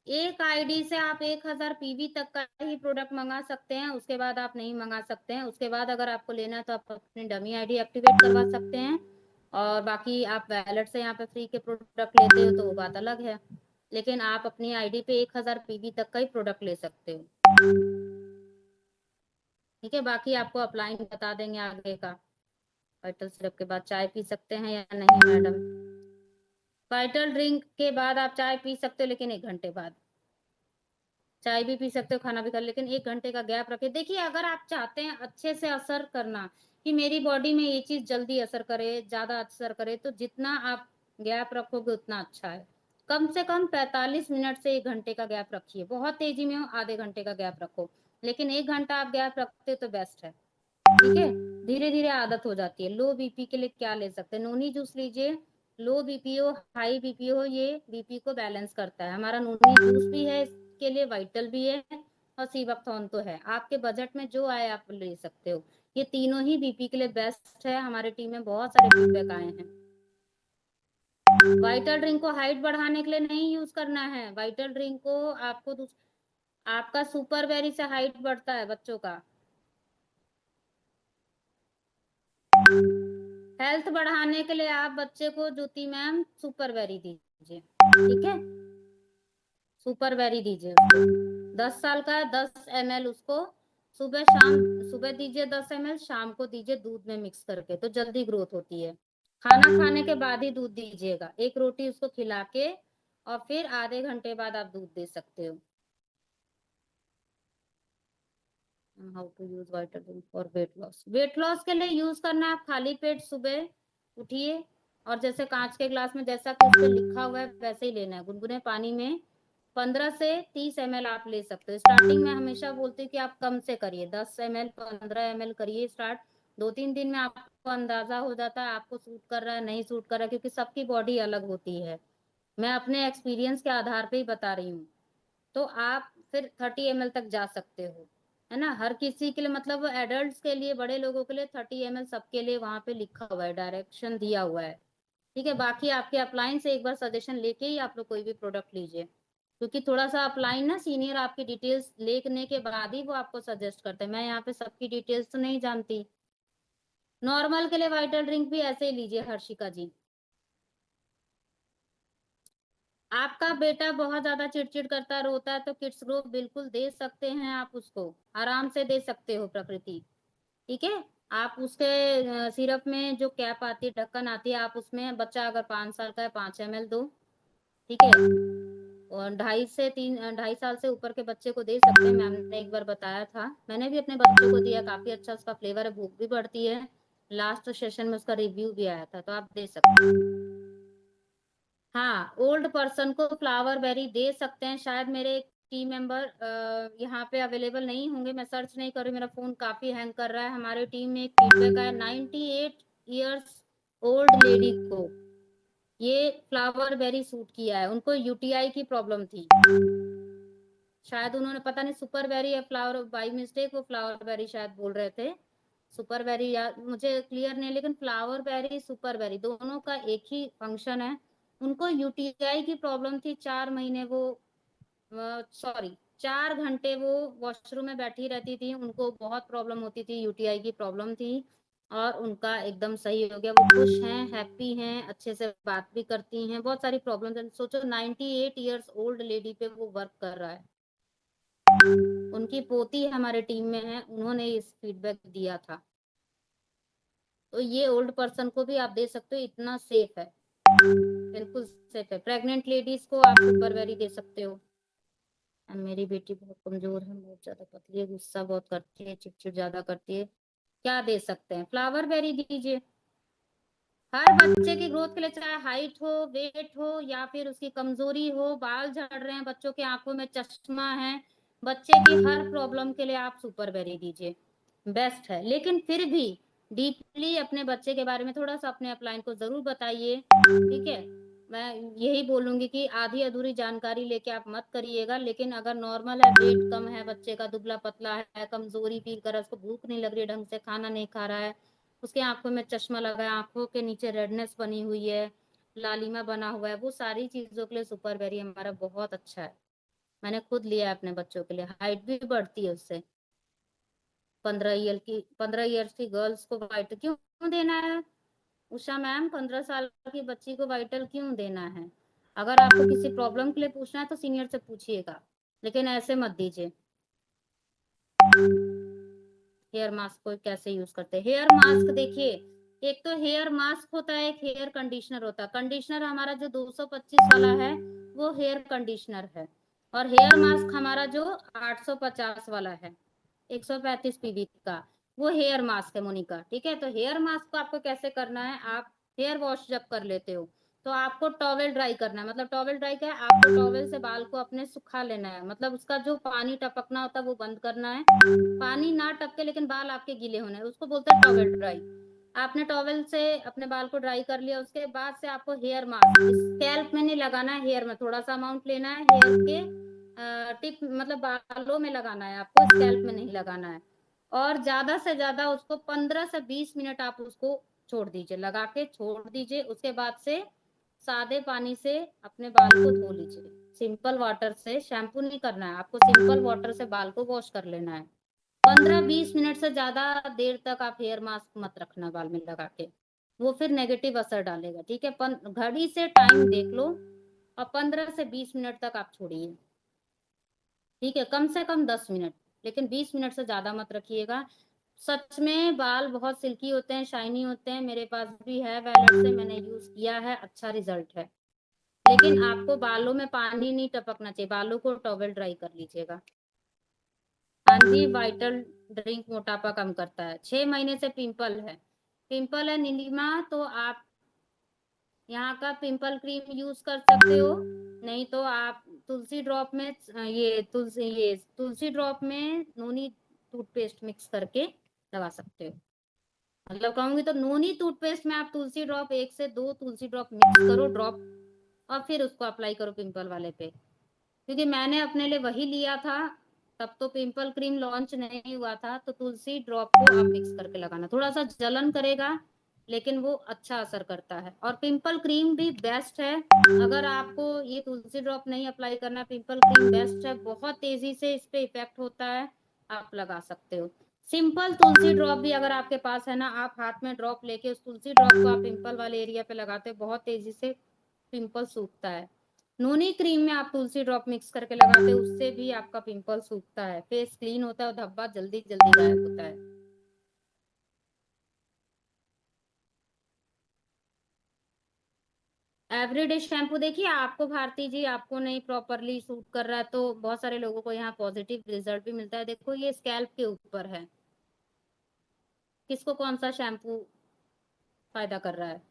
एक आईडी से आप 1000 PV तक का ही प्रोडक्ट मंगा सकते हैं, उसके बाद आप नहीं मंगा सकते हैं। उसके बाद अगर आपको लेना है तो आप अपनी डमी आईडी एक्टिवेट करवा सकते हैं, और बाकी आप वैलेट से यहाँ पे फ्री के प्रोडक्ट लेते हो तो वो बात अलग है, लेकिन आप अपनी आईडी पे 1000 PV तक का ही प्रोडक्ट ले सकते हो। ठीक है, बाकी आपको अपलाइन बता देंगे आगे का। वाइटल सिरप के बाद चाय पी सकते हैं या नहीं मैडम? वाइटल ड्रिंक के बाद आप चाय पी सकते हो, लेकिन 1 घंटे बाद। चाय भी पी सकते हो, खाना भी कर, लेकिन 1 घंटे का गैप रखे। देखिए अगर आप चाहते हैं अच्छे से असर करना, कि मेरी बॉडी में ये चीज जल्दी असर करे, ज्यादा असर करे, तो जितना आप गैप रखोगे उतना अच्छा है। कम से कम 45 मिनट से 1 घंटे का गैप रखिए। बहुत तेजी में हो आधे घंटे का गैप रखो, लेकिन 1 घंटा आप गैप रखते तो बेस्ट है। ठीक है, धीरे धीरे आदत हो जाती है। लो बीपी के लिए क्या ले सकते हैं? नोनी जूस लीजिए, लो बीपी हो हाई बीपी हो, ये बीपी को बैलेंस करता है। हमारा नोनी जूस भी है इसके लिए, वाइटल भी है, और सीबकथॉर्न तो है। आपके बजट में जो आए आप ले सकते हो, ये तीनों ही बीपी के लिए बेस्ट है। हमारे टीम में बहुत सारे फीडबैक आए हैं। वाइटल ड्रिंक को हाइट बढ़ाने के लिए नहीं यूज करना है। वाइटल ड्रिंक को आपको आपका सुपर बेरी से हाइट बढ़ता है बच्चों का। हेल्थ बढ़ाने के लिए आप बच्चे को ज्योति मैम सुपर बेरी दीजिए। ठीक है, सुपर बेरी दीजिए उसको। 10 साल का है, 10 ml उसको सुबह दीजिए, 10 ml शाम को दीजिए दूध में मिक्स करके, तो जल्दी ग्रोथ होती है। खाना खाने के बाद ही दूध दीजिएगा। 1 रोटी उसको खिला के और फिर आधे घंटे बाद आप दूध दे सकते हो। How to use vitamin for weight loss. Weight loss के लिए यूज करना है, आप खाली पेट सुबह उठिए और जैसे कांच के ग्लास में जैसा कि उस पे लिखा हुआ है वैसे ही लेना है। गुनगुने पानी में 15 से 30 ml आप ले सकते हो। स्टार्टिंग में हमेशा बोलती हूँ कि आप कम से करिए, 10 ml 15 ml करिए स्टार्ट। 2-3 दिन में आपको अंदाजा हो जाता है आपको सूट कर रहा है नहीं सूट कर रहा है, क्योंकि सबकी बॉडी अलग होती है। मैं अपने एक्सपीरियंस के आधार पे ही बता रही हूँ। तो आप फिर 30 ml तक जा सकते हो, है ना। हर किसी के लिए, मतलब एडल्ट्स के लिए, बड़े लोगों के लिए 30 ml सबके लिए वहां पे लिखा हुआ है, डायरेक्शन दिया हुआ है। ठीक है, बाकी आपके अपलाइन से एक बार सजेशन लेके ही आप लोग कोई भी प्रोडक्ट लीजिए, क्योंकि थोड़ा सा अपलाइन ना सीनियर आपकी डिटेल्स लेने के बाद ही वो आपको सजेस्ट करते हैं। मैं यहाँ पे सबकी डिटेल्स तो नहीं जानती। नॉर्मल के लिए वाइटल ड्रिंक भी ऐसे ही लीजिए हर्षिका जी। आपका बेटा बहुत ज्यादा चिड़चिड़ करता रोता है तो किड्स ग्रो बिल्कुल दे सकते हैं, आप उसको आराम से दे सकते हो प्रकृति। ठीक है, आप उसके सिरप में जो कैप आती है, ढक्कन आती है, आप उसमें, बच्चा अगर 5 साल का है 5 ml दो। ठीक है, और 2.5 साल से ऊपर के बच्चे को दे सकते हैं। मैम ने एक बार बताया था, मैंने भी अपने बच्चों को दिया, काफी अच्छा उसका फ्लेवर है, भूख भी बढ़ती है। लास्ट सेशन में उसका रिव्यू भी आया था, तो आप दे सकते हैं। हाँ, ओल्ड पर्सन को फ्लावर बेरी दे सकते हैं। शायद मेरे टीम मेंबर यहाँ पे अवेलेबल नहीं होंगे, मैं सर्च नहीं कर रही, मेरा फोन काफी हैंग कर रहा है। हमारे टीम में एक फीडबैक आया, 98 ईयर्स ओल्ड लेडी को ये फ्लावर बेरी सूट किया है। उनको यूटीआई की प्रॉब्लम थी, शायद उन्होंने, पता नहीं सुपर बेरी या फ्लावर, बाई मिस्टेक वो फ्लावर बेरी शायद बोल रहे थे, सुपर बेरी या मुझे क्लियर नहीं, लेकिन फ्लावर बेरी सुपर बेरी दोनों का एक ही फंक्शन है। उनको यूटीआई की प्रॉब्लम थी, 4 महीने वो, सॉरी 4 घंटे वो वॉशरूम में बैठी रहती थी, उनको बहुत प्रॉब्लम होती थी, यूटीआई की प्रॉब्लम थी, और उनका एकदम सही हो गया। वो खुश हैं, हैप्पी हैं, अच्छे से बात भी करती हैं। बहुत सारी प्रॉब्लम है, सोचो 98 ईयर्स ओल्ड लेडी पे वो वर्क कर रहा है। उनकी पोती हमारे टीम में है, उन्होंने इस फीडबैक दिया था। तो ये ओल्ड पर्सन को भी आप दे सकते हो, इतना सेफ है, बिल्कुल सेफ है। प्रेग्नेंट लेडीज को आप सुपर बेरी दे सकते हो। मेरी बेटी बहुत कमजोर है, बहुत ज्यादा पतली है, गुस्सा बहुत करती है, चिड़चिड़ ज्यादा करती है, क्या दे सकते हैं? फ्लावर बेरी दीजिए। हर बच्चे की ग्रोथ के लिए, चाहे हाइट हो, वेट हो, या फिर उसकी कमजोरी हो, बाल झड़ रहे हैं, बच्चों की आंखों में चश्मा है, बच्चे की हर प्रॉब्लम के लिए आप सुपर बेरी दीजिए, बेस्ट है। लेकिन फिर भी डीपली अपने बच्चे के बारे में थोड़ा सा अपने अपलाइन को जरूर बताइए। ठीक है, मैं यही बोलूंगी कि आधी अधूरी जानकारी लेके आप मत करिएगा। लेकिन अगर नॉर्मल है, वेट कम है बच्चे का, दुबला पतला है, कमजोरी फील कर रहा है, उसको भूख नहीं लग रही है, ढंग से खाना नहीं खा रहा है, उसके आंखों में चश्मा लगा है, आंखों के नीचे रेडनेस बनी हुई है, लालिमा बना हुआ है, वो सारी चीजों के लिए सुपर बेरी हमारा बहुत अच्छा है। मैंने खुद लिया है अपने बच्चों के लिए, हाइट भी बढ़ती है उससे। 15 ईयर्स की गर्ल्स को वाइटल क्यों देना है उषा मैम? 15 साल की बच्ची को वाइटल क्यों देना है? अगर आपको किसी प्रॉब्लम के लिए पूछना है तो सीनियर से पूछिएगा, लेकिन ऐसे मत दीजिए। हेयर मास्क को कैसे यूज करते हैं? हेयर मास्क देखिए, एक तो हेयर मास्क होता है, एक हेयर कंडीशनर होता है। कंडीशनर हमारा जो 225 वाला है वो हेयर कंडीशनर है, और हेयर मास्क हमारा जो 850 वाला है, 135 पीवी का, वो हेयर मास्क है मोनिका। ठीक है, तो हेयर मास्क को आपको कैसे करना है, आप हेयर वॉश जब कर लेते हो तो आपको टॉवेल ड्राई करना है। मतलब टॉवेल ड्राई क्या है, आपको टॉवेल से बाल को अपने सुखा लेना है, मतलब उसका जो पानी टपकना होता है वो बंद करना है, पानी ना टपके लेकिन बाल आपके गीले होने, उसको बोलते हैं टॉवेल ड्राई। आपने टॉवेल से अपने बाल को ड्राई कर लिया, उसके बाद से आपको हेयर मास्क स्कैल्प में नहीं लगाना है, हेयर में थोड़ा सा अमाउंट लेना है, हेयर के टिप मतलब बालों में लगाना है आपको, स्कैल्प में नहीं लगाना है। और ज्यादा से ज्यादा उसको 15 से 20 मिनट आप उसको छोड़ दीजिए, लगा के छोड़ दीजिए। उसके बाद से सादे पानी से अपने बाल को धो लीजिए, सिंपल वाटर से, शैम्पू नहीं करना है आपको, सिंपल वाटर से बाल को वॉश कर लेना है। 15-20 मिनट से ज्यादा देर तक आप हेयर मास्क मत रखना बाल में लगा के, वो फिर नेगेटिव असर डालेगा। ठीक है, घड़ी से टाइम देख लो और 15 से 20 मिनट तक आप छोड़िए। ठीक है, कम से कम 10 मिनट, लेकिन 20 मिनट से ज्यादा मत रखिएगा। सच में बाल बहुत सिल्की होते हैं, शाइनी होते हैं। मेरे पास भी है वैलेट से, मैंने यूज किया है, अच्छा रिजल्ट है। लेकिन आपको बालों में पानी नहीं टपकना चाहिए, बालों को टॉवेल ड्राई कर लीजिएगा। हाँ जी, वाइटल ड्रिंक मोटापा कम करता है। 6 महीने से पिंपल है नीलिमा, तो आप यहाँ का पिंपल क्रीम यूज कर सकते हो। नहीं तो आप तुलसी ड्रॉप में तुलसी ड्रॉप में नोनी टूथपेस्ट मिक्स करके लगा सकते हो। मतलब कहूंगी तो नोनी टूथपेस्ट में आप तुलसी ड्रॉप 1 से 2 तुलसी ड्रॉप मिक्स करो ड्रॉप, और फिर उसको अप्लाई करो पिंपल वाले पे। क्योंकि मैंने अपने लिए वही लिया था, तब तो पिंपल क्रीम लॉन्च नहीं हुआ था। तो तुलसी ड्रॉप को आप मिक्स करके लगाना, थोड़ा सा जलन करेगा लेकिन वो अच्छा असर करता है। और पिंपल क्रीम भी बेस्ट है। अगर आपको ये तुलसी ड्रॉप नहीं अप्लाई करना, पिंपल क्रीम बेस्ट है, बहुत तेजी से इस पे इफेक्ट होता है, आप लगा सकते हो। सिंपल तुलसी ड्रॉप भी अगर आपके पास है ना, आप हाथ में ड्रॉप लेके उस तुलसी ड्रॉप को आप पिंपल वाले एरिया पे लगाते हो, बहुत तेजी से पिंपल सूखता है। नोनी क्रीम में आप तुलसी ड्रॉप मिक्स करके लगाते हो, उससे भी आपका पिंपल सूखता है, फेस क्लीन होता है और धब्बा जल्दी जल्दी गायब होता है। एवरीडे शैम्पू देखिए, आपको भारती जी आपको नहीं प्रॉपरली सूट कर रहा है तो बहुत सारे लोगों को यहाँ पॉजिटिव रिजल्ट भी मिलता है। देखो ये स्कैल्प के ऊपर है, किसको कौन सा शैम्पू फायदा कर रहा है।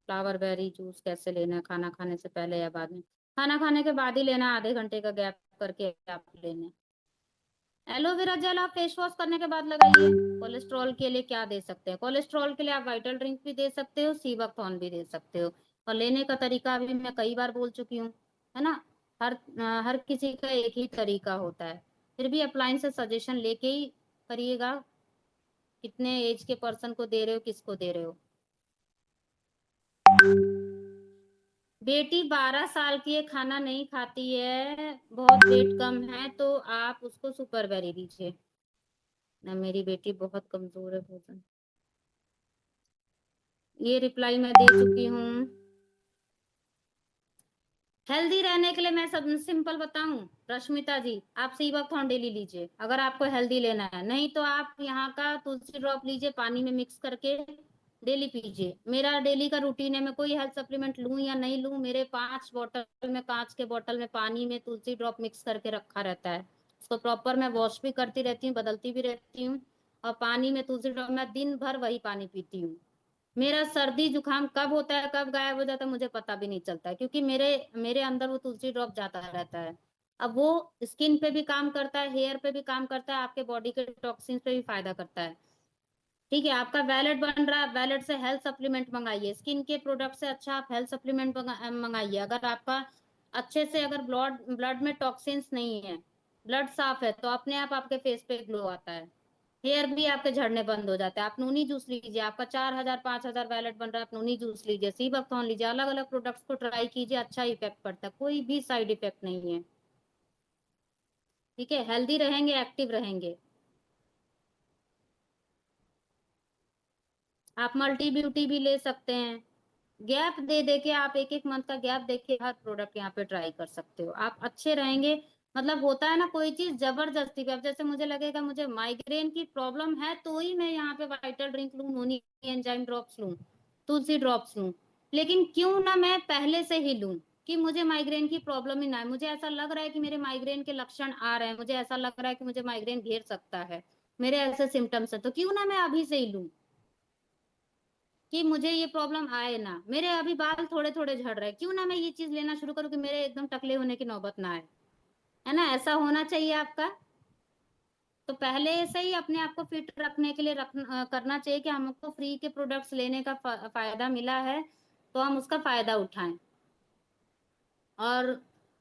फ्लावर बेरी जूस कैसे लेना है, खाना खाने से पहले या बाद में? खाना खाने के बाद ही लेना, आधे घंटे का गैप करके आप लेने। एलोवेरा जेल आप फेस वॉश करने के बाद लगाइए। कोलेस्ट्रॉल के लिए क्या दे सकते हैं? कोलेस्ट्रॉल के लिए आप वाइटल ड्रिंक भी दे सकते हो, सीबकथॉर्न भी दे सकते हो। और लेने का तरीका भी मैं कई बार बोल चुकी हूँ, है ना। हर किसी का एक ही तरीका होता है। फिर भी अप्लायंस से सजेशन लेके ही करिएगा, कितने एज के पर्सन को दे रहे हो, किसको दे रहे हो। बेटी 12 साल की है, खाना नहीं खाती है, बहुत वेट कम है, तो आप उसको सुपर बेरी दीजिए ना। मेरी बेटी बहुत कमजोर है भोजन। ये रिप्लाई मैं दे चुकी हूँ। हेल्दी रहने के लिए मैं सब सिंपल बताऊं रश्मिता जी, आप सीबकथॉर्न डेली लीजिए अगर आपको हेल्दी लेना है। नहीं तो आप यहाँ का तुलसी ड्रॉप लीजिए, पानी में मिक्स करके डेली पीजिए। मेरा डेली का रूटीन है, मैं कोई हेल्थ सप्लीमेंट लूं या नहीं लूं, मेरे 5 बोतल में, कांच के बोतल में पानी में तुलसी ड्रॉप मिक्स करके रखा रहता है। उसको प्रॉपर मैं वॉश भी करती रहती हूँ, बदलती भी रहती हूँ। और पानी में तुलसी ड्रॉप, मैं दिन भर वही पानी पीती हूँ। मेरा सर्दी जुकाम कब होता है, कब गायब हो जाता है, मुझे पता भी नहीं चलता है, क्योंकि मेरे मेरे अंदर वो तुलसी ड्रॉप जाता रहता है। अब वो स्किन पे भी काम करता है, हेयर पे भी काम करता है, आपके बॉडी के टॉक्सिन्स पे भी फायदा करता है। ठीक है, आपका वैलेट बन रहा है, वैलेट से हेल्थ सप्लीमेंट मंगाइए। स्किन के प्रोडक्ट से अच्छा आप हेल्थ सप्लीमेंट मंगाइए। अगर आपका अच्छे से, अगर ब्लड ब्लड में टॉक्सिन्स नहीं है, ब्लड साफ है, तो अपने आप आपके फेस पे ग्लो आता है, हेयर भी आपके झड़ने बंद हो जाते हैं। आप नूनी जूस लीजिए, आपका 4,000 5,000 वैलेट बन रहा है, आप नूनी जूस लीजिए, सीबकथॉर्न लीजिए, अलग अलग प्रोडक्ट्स को ट्राई कीजिए, अच्छा इफेक्ट पड़ता है, कोई भी साइड इफेक्ट नहीं है। ठीक है, हेल्दी रहेंगे, एक्टिव रहेंगे। आप मल्टी ब्यूटी भी ले सकते हैं। गैप दे दे के आप एक एक मंथ का गैप देके हर प्रोडक्ट यहाँ पे ट्राई कर सकते हो, आप अच्छे रहेंगे। मतलब होता है ना कोई चीज जबरदस्ती पे, अब जैसे मुझे लगेगा मुझे माइग्रेन की प्रॉब्लम है तो ही मैं यहाँ पे वाइटल ड्रिंक लूं, नोनी एंजाइम ड्रॉप्स लूं, तुलसी ड्रॉप्स लूं। लेकिन क्यों ना मैं पहले से ही लूं, कि मुझे माइग्रेन की प्रॉब्लम ही ना है, मुझे ऐसा लग रहा है कि मेरे माइग्रेन के लक्षण आ रहे हैं, मुझे ऐसा लग रहा है कि मुझे माइग्रेन घेर सकता है, मेरे ऐसे सिम्टम्स है, तो क्यों ना मैं अभी से ही लूं, कि मुझे ये प्रॉब्लम आए ना। मेरे अभी बाल थोड़े थोड़े झड़ रहे हैं, क्यों ना मैं ये चीज लेना शुरू करूँ कि मेरे एकदम टकले होने की नौबत ना आए, है ना। ऐसा होना चाहिए आपका। तो पहले से ही अपने आप को फिट रखने के लिए करना चाहिए कि हमको फ्री के प्रोडक्ट्स लेने का फायदा मिला है, तो हम उसका फायदा उठाएं। और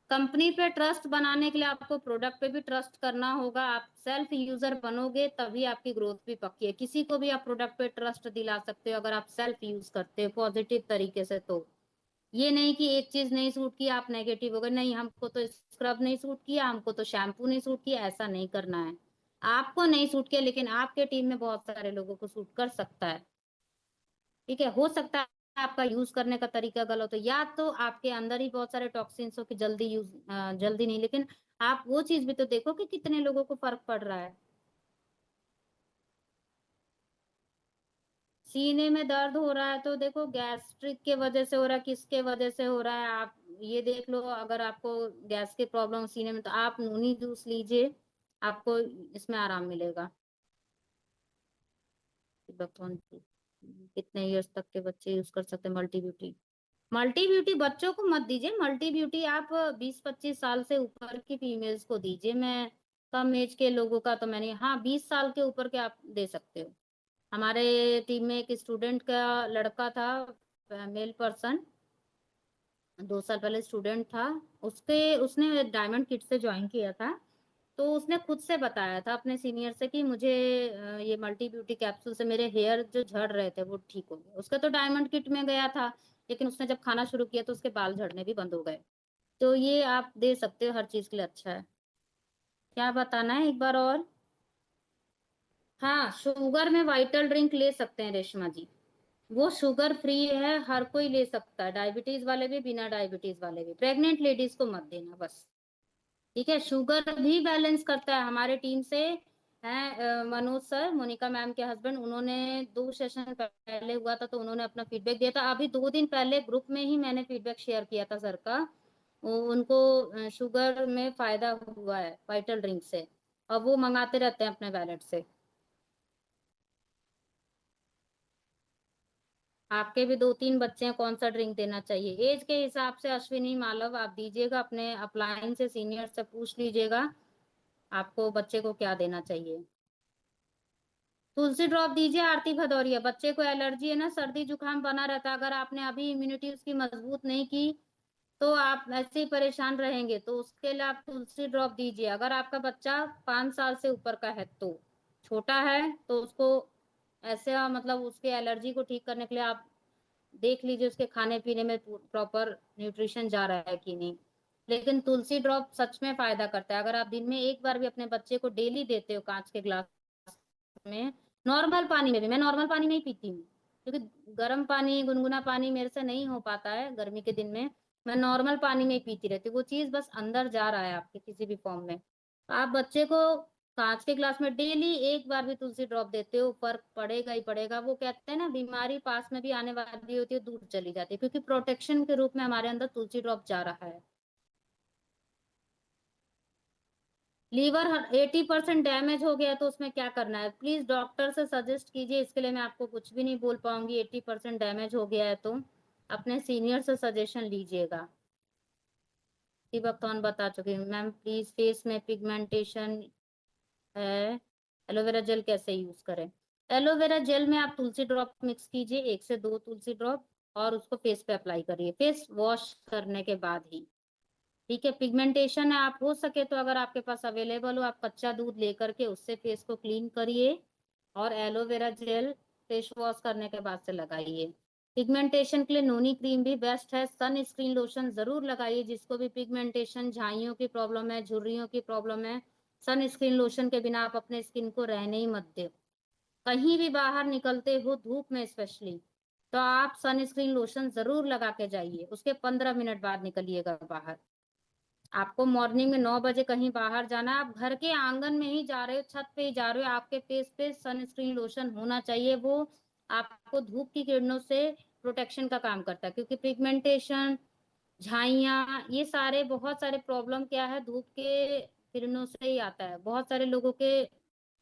कंपनी पे ट्रस्ट बनाने के लिए आपको प्रोडक्ट पे भी ट्रस्ट करना होगा। आप सेल्फ यूजर बनोगे तभी आपकी ग्रोथ भी पक्की है। किसी को भी आप प्रोडक्ट पे ट्रस्ट दिला सकते हो अगर आप सेल्फ यूज करते हो पॉजिटिव तरीके से। तो ये नहीं कि एक चीज नहीं सूट किया आप नेगेटिव हो गए, नहीं हमको तो स्क्रब नहीं सूट किया, हमको तो शैम्पू नहीं सूट किया, ऐसा नहीं करना है। आपको नहीं सूट किया लेकिन आपके टीम में बहुत सारे लोगों को सूट कर सकता है। ठीक है, हो सकता है आपका यूज करने का तरीका गलत हो, या तो आपके अंदर ही बहुत सारे टॉक्सिन्स हो कि जल्दी नहीं, लेकिन आप वो चीज भी तो देखो कि कितने लोगों को फर्क पड़ रहा है। सीने में दर्द हो रहा है तो देखो गैस्ट्रिक के वजह से हो रहा है, किसके वजह से हो रहा है आप ये देख लो। अगर आपको गैस की प्रॉब्लम सीने में तो आप नूनी जूस लीजिए, आपको इसमें आराम मिलेगा। कितने इयर्स तक के बच्चे यूज कर सकते हैं मल्टी ब्यूटी? मल्टी ब्यूटी बच्चों को मत दीजिए। मल्टी ब्यूटी आप 20-25 साल से ऊपर की फीमेल्स को दीजिए। मैं कम एज के लोगों का तो मैंने, हाँ 20 साल के ऊपर के आप दे सकते हो। हमारे टीम में एक स्टूडेंट का लड़का था, मेल पर्सन, 2 साल पहले स्टूडेंट था। उसने डायमंड किट से ज्वाइन किया था, तो उसने खुद से बताया था अपने सीनियर से कि मुझे ये मल्टी ब्यूटी कैप्सूल से मेरे हेयर जो झड़ रहे थे वो ठीक हो गए। उसका तो डायमंड किट में गया था, लेकिन उसने जब खाना शुरू किया तो उसके बाल झड़ने भी बंद हो गए। तो ये आप दे सकते हो, हर चीज के लिए अच्छा है। क्या बताना है एक बार और? हाँ, शुगर में वाइटल ड्रिंक ले सकते हैं रेशमा जी, वो शुगर फ्री है, हर कोई ले सकता है, डायबिटीज वाले भी, बिना डायबिटीज वाले भी। प्रेग्नेंट लेडीज को मत देना बस, ठीक है। शुगर भी बैलेंस करता है। हमारे टीम से हैं मनोज सर, मोनिका मैम के हस्बैंड, उन्होंने 2 सेशन पहले हुआ था तो उन्होंने अपना फीडबैक दिया था। अभी 2 दिन पहले ग्रुप में ही मैंने फीडबैक शेयर किया था सर का। उनको शुगर में फायदा हुआ है वाइटल ड्रिंक से, और वो मंगाते रहते हैं अपने वैलेट से। आपके भी 2-3 बच्चे हैं, कौन सा ड्रिंक देना चाहिए? एज के हिसाब से अश्विनी मालव आप दीजिएगा, अपने अपलाइन से सीनियर से पूछ लीजिएगा आपको बच्चे को क्या देना चाहिए। तुलसी ड्रॉप दीजिए आरती भदौरिया। बच्चे को एलर्जी है ना, सर्दी जुकाम बना रहता है, अगर आपने अभी इम्यूनिटी उसकी मजबूत नहीं की तो आप ऐसे ही परेशान रहेंगे। तो उसके लिए आप तुलसी ड्रॉप दीजिए। अगर आपका बच्चा 5 साल से ऊपर का है, तो छोटा है तो उसको ऐसे मतलब उसके एलर्जी को ठीक करने के लिए आप देख लीजिए उसके खाने पीने में प्रॉपर न्यूट्रिशन जा रहा है कि नहीं। लेकिन तुलसी ड्रॉप सच में फायदा करता है। अगर आप दिन में एक बार भी अपने बच्चे को डेली देते हो कांच के ग्लास में, नॉर्मल पानी में भी, मैं नॉर्मल पानी में ही पीती हूँ क्योंकि गर्म पानी, गुनगुना पानी मेरे से नहीं हो पाता है गर्मी के दिन में। मैं नॉर्मल पानी में ही पीती रहती हूँ, वो चीज बस अंदर जा रहा है आपके किसी भी फॉर्म में। तो आप बच्चे को कांच के ग्लास में डेली एक बार भी तुलसी ड्रॉप देते हो, फर्क पड़ेगा ही पड़ेगा। वो कहते हैं ना, बीमारी पास में भी आने वाली होती है, दूर चली जाती है, क्योंकि प्रोटेक्शन के रूप में हमारे अंदर तुलसी ड्रॉप जा रहा है। लीवर 80% डैमेज हो गया तो उसमें क्या करना है? प्लीज डॉक्टर से सजेस्ट कीजिए, इसके लिए मैं आपको कुछ भी नहीं बोल पाऊंगी। 80% डैमेज हो गया है तो अपने सीनियर से सजेशन लीजिएगा। वक्त कौन बता चुकी हूँ मैम। प्लीज, फेस में पिगमेंटेशन है, एलोवेरा जेल कैसे यूज करें? एलोवेरा जेल में आप तुलसी ड्रॉप मिक्स कीजिए, 1 से 2 तुलसी ड्रॉप, और उसको फेस पे अप्लाई करिए, फेस वॉश करने के बाद ही, ठीक है। पिगमेंटेशन है, आप हो सके तो अगर आपके पास अवेलेबल हो, आप कच्चा दूध लेकर के उससे फेस को क्लीन करिए और एलोवेरा जेल फेस वॉश करने के बाद से लगाइए। पिगमेंटेशन के लिए नोनी क्रीम भी बेस्ट है। सन स्क्रीन लोशन जरूर लगाइए, जिसको भी पिगमेंटेशन, झाइयों की प्रॉब्लम है, झुर्रियों की प्रॉब्लम है, सन स्क्रीन लोशन के बिना आप अपने स्किन को रहने ही मत दो। कहीं भी बाहर निकलते हो धूप में स्पेशली, तो आप सन स्क्रीन लोशन जरूर लगा के जाइए, उसके 15 मिनट बाद निकलिएगा बाहर। आपको मॉर्निंग में 9 बजे कहीं बाहर जाना है, आप घर के आंगन में ही जा रहे हो, छत पे ही जा रहे हो, आपके फेस पे सनस्क्रीन लोशन होना चाहिए। वो आपको धूप की किरणों से प्रोटेक्शन का काम करता है, क्योंकि पिगमेंटेशन, झाइयाँ, ये सारे बहुत सारे प्रॉब्लम क्या है, धूप के किरणों से ही आता है। बहुत सारे लोगों के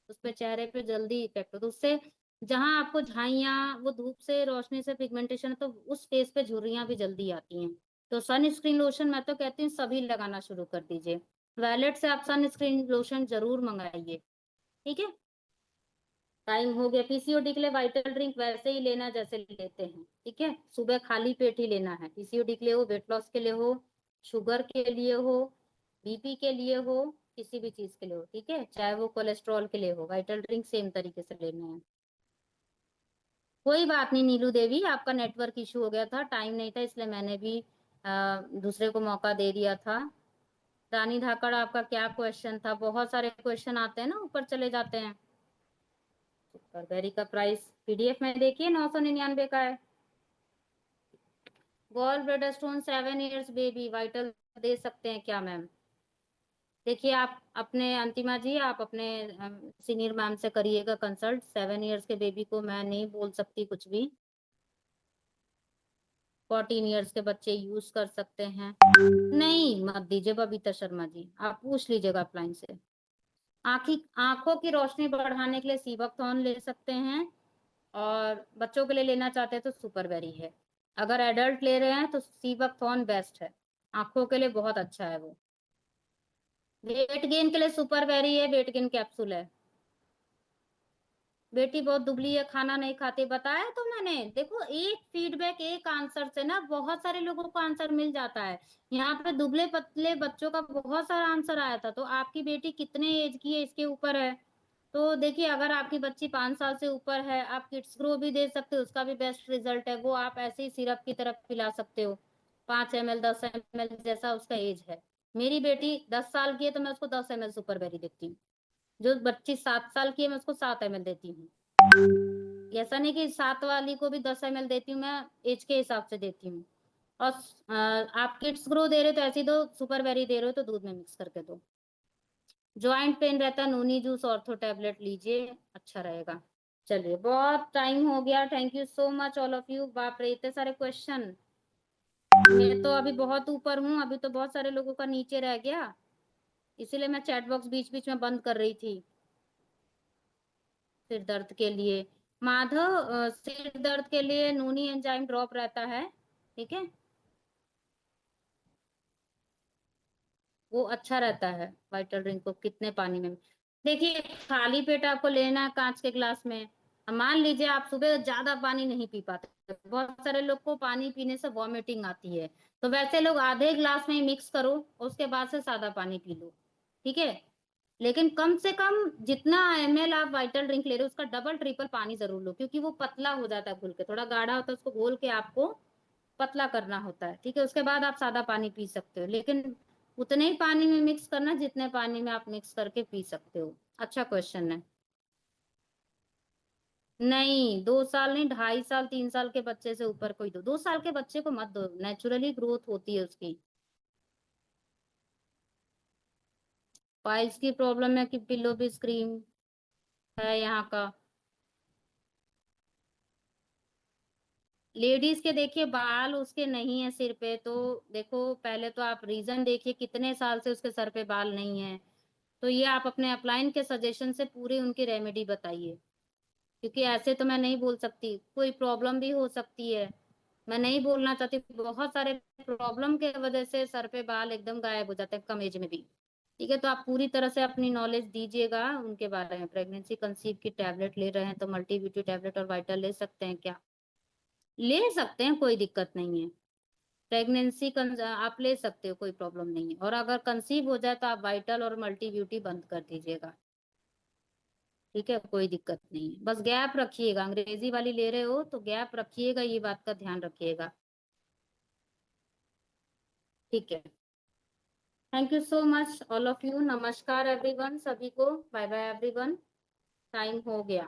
उस पे चेहरे पे जल्दी इफेक्ट होता है उससे। जहां आपको झाइयाँ, वो धूप से, रोशनी से पिगमेंटेशन है, तो उस फेस पे झुर्रियां भी जल्दी आती हैं। तो सन स्क्रीन लोशन मैं तो कहती हूँ सभी लगाना शुरू कर दीजिए। वैलेट से आप सन स्क्रीन लोशन जरूर मंगाइए, ठीक है। टाइम हो गया। पीसीओडी के लिए वाइटल ड्रिंक वैसे ही लेना जैसे लेते हैं, ठीक है। सुबह खाली पेट ही लेना है। पीसीओडी के लिए हो, वेट लॉस के लिए हो, शुगर के लिए हो, बीपी के लिए हो, किसी भी चीज के लिए हो, ठीक है, चाहे वो कोलेस्ट्रॉल के लिए हो, वाइटल ड्रिंक सेम तरीके से लेना है। कोई बात नहीं नीलू देवी, आपका नेटवर्क इशू हो गया था, टाइम नहीं था, इसलिए मैंने भी दूसरे को मौका दे दिया था। रानी धाकड़, आपका क्या क्वेश्चन था? बहुत सारे क्वेश्चन आते हैं ना, ऊपर चले जाते हैं। सुपरबेरी का प्राइस पीडीएफ में देखिए 999 का है। Gall bladder stone 7 years baby vital दे सकते हैं क्या मैम? देखिए आप अपने अंतिमा जी, आप अपने सीनियर मैम से करिएगा कंसल्ट। 7 इयर्स के बेबी को मैं नहीं बोल सकती कुछ भी। 14 इयर्स के बच्चे यूज कर सकते हैं। नहीं मत दीजिए बबीता शर्मा जी, आप पूछ लीजिएगा अपलाइन से। आंखों की रोशनी बढ़ाने के लिए सीबकथॉर्न ले सकते हैं, और बच्चों के लिए लेना चाहते हैं तो सुपरबेरी है। अगर एडल्ट ले रहे हैं तो सीबकथॉर्न बेस्ट है, आंखों के लिए बहुत अच्छा है वो। वेट गेन के लिए सुपरबेरी है, वेट गेन कैप्सूल है। बेटी बहुत दुबली है, खाना नहीं खाती, बताया तो मैंने। देखो एक फीडबैक एक आंसर से ना बहुत सारे लोगों को आंसर मिल जाता है। यहाँ पे दुबले पतले बच्चों का बहुत सारा आंसर आया था। तो आपकी बेटी कितने एज की है इसके ऊपर है। तो देखिए अगर आपकी बच्ची 5 साल से ऊपर है, आप किड्स ग्रो भी दे सकते हो, उसका भी बेस्ट रिजल्ट है। वो आप ऐसे ही सिरप की तरफ पिला सकते हो, 5 ml 10 ml जैसा उसका एज है। मेरी बेटी 10 साल की है तो मैं उसको 10 ml सुपरबेरी देती हूँ। जो बच्ची 7 साल की है मैं उसको 7 ml देती हूँ। ऐसा नहीं कि 7 वाली को भी 10 ml देती हूँ, मैं एज के हिसाब से देती हूँ। और आप किड्स ग्रो दे रहे हो तो ऐसी दो, सुपरबेरी दे रहे हो तो दूध में मिक्स करके दो। ज्वाइंट पेन रहता है, नूनी जूस ऑर्थो टैबलेट लीजिए, अच्छा रहेगा। चलिए बहुत टाइम हो गया। Thank you so much all of you. बाप रे इतने सारे क्वेश्चन। मैं तो अभी बहुत ऊपर हूँ, अभी तो बहुत सारे लोगों का नीचे रह गया, इसीलिए मैं चैट बॉक्स बीच बीच में बंद कर रही थी। सिर दर्द के लिए माधव, सिर दर्द के लिए नूनी एंजाइम ड्रॉप रहता है, ठीक है, वो अच्छा रहता है। वाइटल ड्रिंक को कितने पानी में, देखिए खाली पेट आपको लेना है कांच के ग्लास में। अब मान लीजिए आप सुबह ज्यादा पानी नहीं पी पाते, बहुत सारे लोग को पानी पीने से वॉमिटिंग आती है, तो वैसे लोग आधे ग्लास में ही मिक्स करो, उसके बाद से सादा पानी पी लो, ठीक है। लेकिन कम से कम जितना ml आप वाइटल ड्रिंक ले रहे हो उसका डबल ट्रिपल पानी जरूर लो, क्योंकि वो पतला हो जाता है घुल के, थोड़ा गाढ़ा होता है, उसको घोल के आपको पतला करना होता है, ठीक है। उसके बाद आप सादा पानी पी सकते हो, लेकिन उतने ही पानी में मिक्स करना जितने पानी में आप मिक्स करके पी सकते हो। अच्छा क्वेश्चन है। नहीं 2 साल नहीं, 2.5 साल 3 साल के बच्चे से ऊपर कोई दो, 2 साल के बच्चे को मत दो, नेचुरली ग्रोथ होती है उसकी। पाइल्स की प्रॉब्लम है कि पिल्लो भी स्क्रीम है यहाँ का। लेडीज के देखिए बाल उसके नहीं है सिर पे, तो देखो पहले तो आप रीजन देखिए कितने साल से उसके सर पे बाल नहीं है, तो ये आप अपने अपलाइन के सजेशन से पूरी उनकी रेमेडी बताइए, क्योंकि ऐसे तो मैं नहीं बोल सकती, कोई प्रॉब्लम भी हो सकती है। मैं नहीं बोलना चाहती, बहुत सारे प्रॉब्लम के वजह से सर पे बाल एकदम गायब हो जाते हैं कम एज में भी, ठीक है। तो आप पूरी तरह से अपनी नॉलेज दीजिएगा उनके बारे में। प्रेगनेंसी कंसीव की टैबलेट ले रहे हैं तो मल्टी ब्यूटी टैबलेट और वाइटल ले सकते हैं क्या? ले सकते हैं, कोई दिक्कत नहीं है। प्रेगनेंसी आप ले सकते हो, कोई प्रॉब्लम नहीं है। और अगर कंसीव हो जाए तो आप वाइटल और मल्टी ब्यूटी बंद कर दीजिएगा, ठीक है, कोई दिक्कत नहीं है। बस गैप रखिएगा, अंग्रेजी वाली ले रहे हो तो गैप रखिएगा, ये बात का ध्यान रखिएगा, ठीक है। Thank you so much all of you. नमस्कार एवरीवन, सभी को बाय बाय एवरीवन, टाइम हो गया।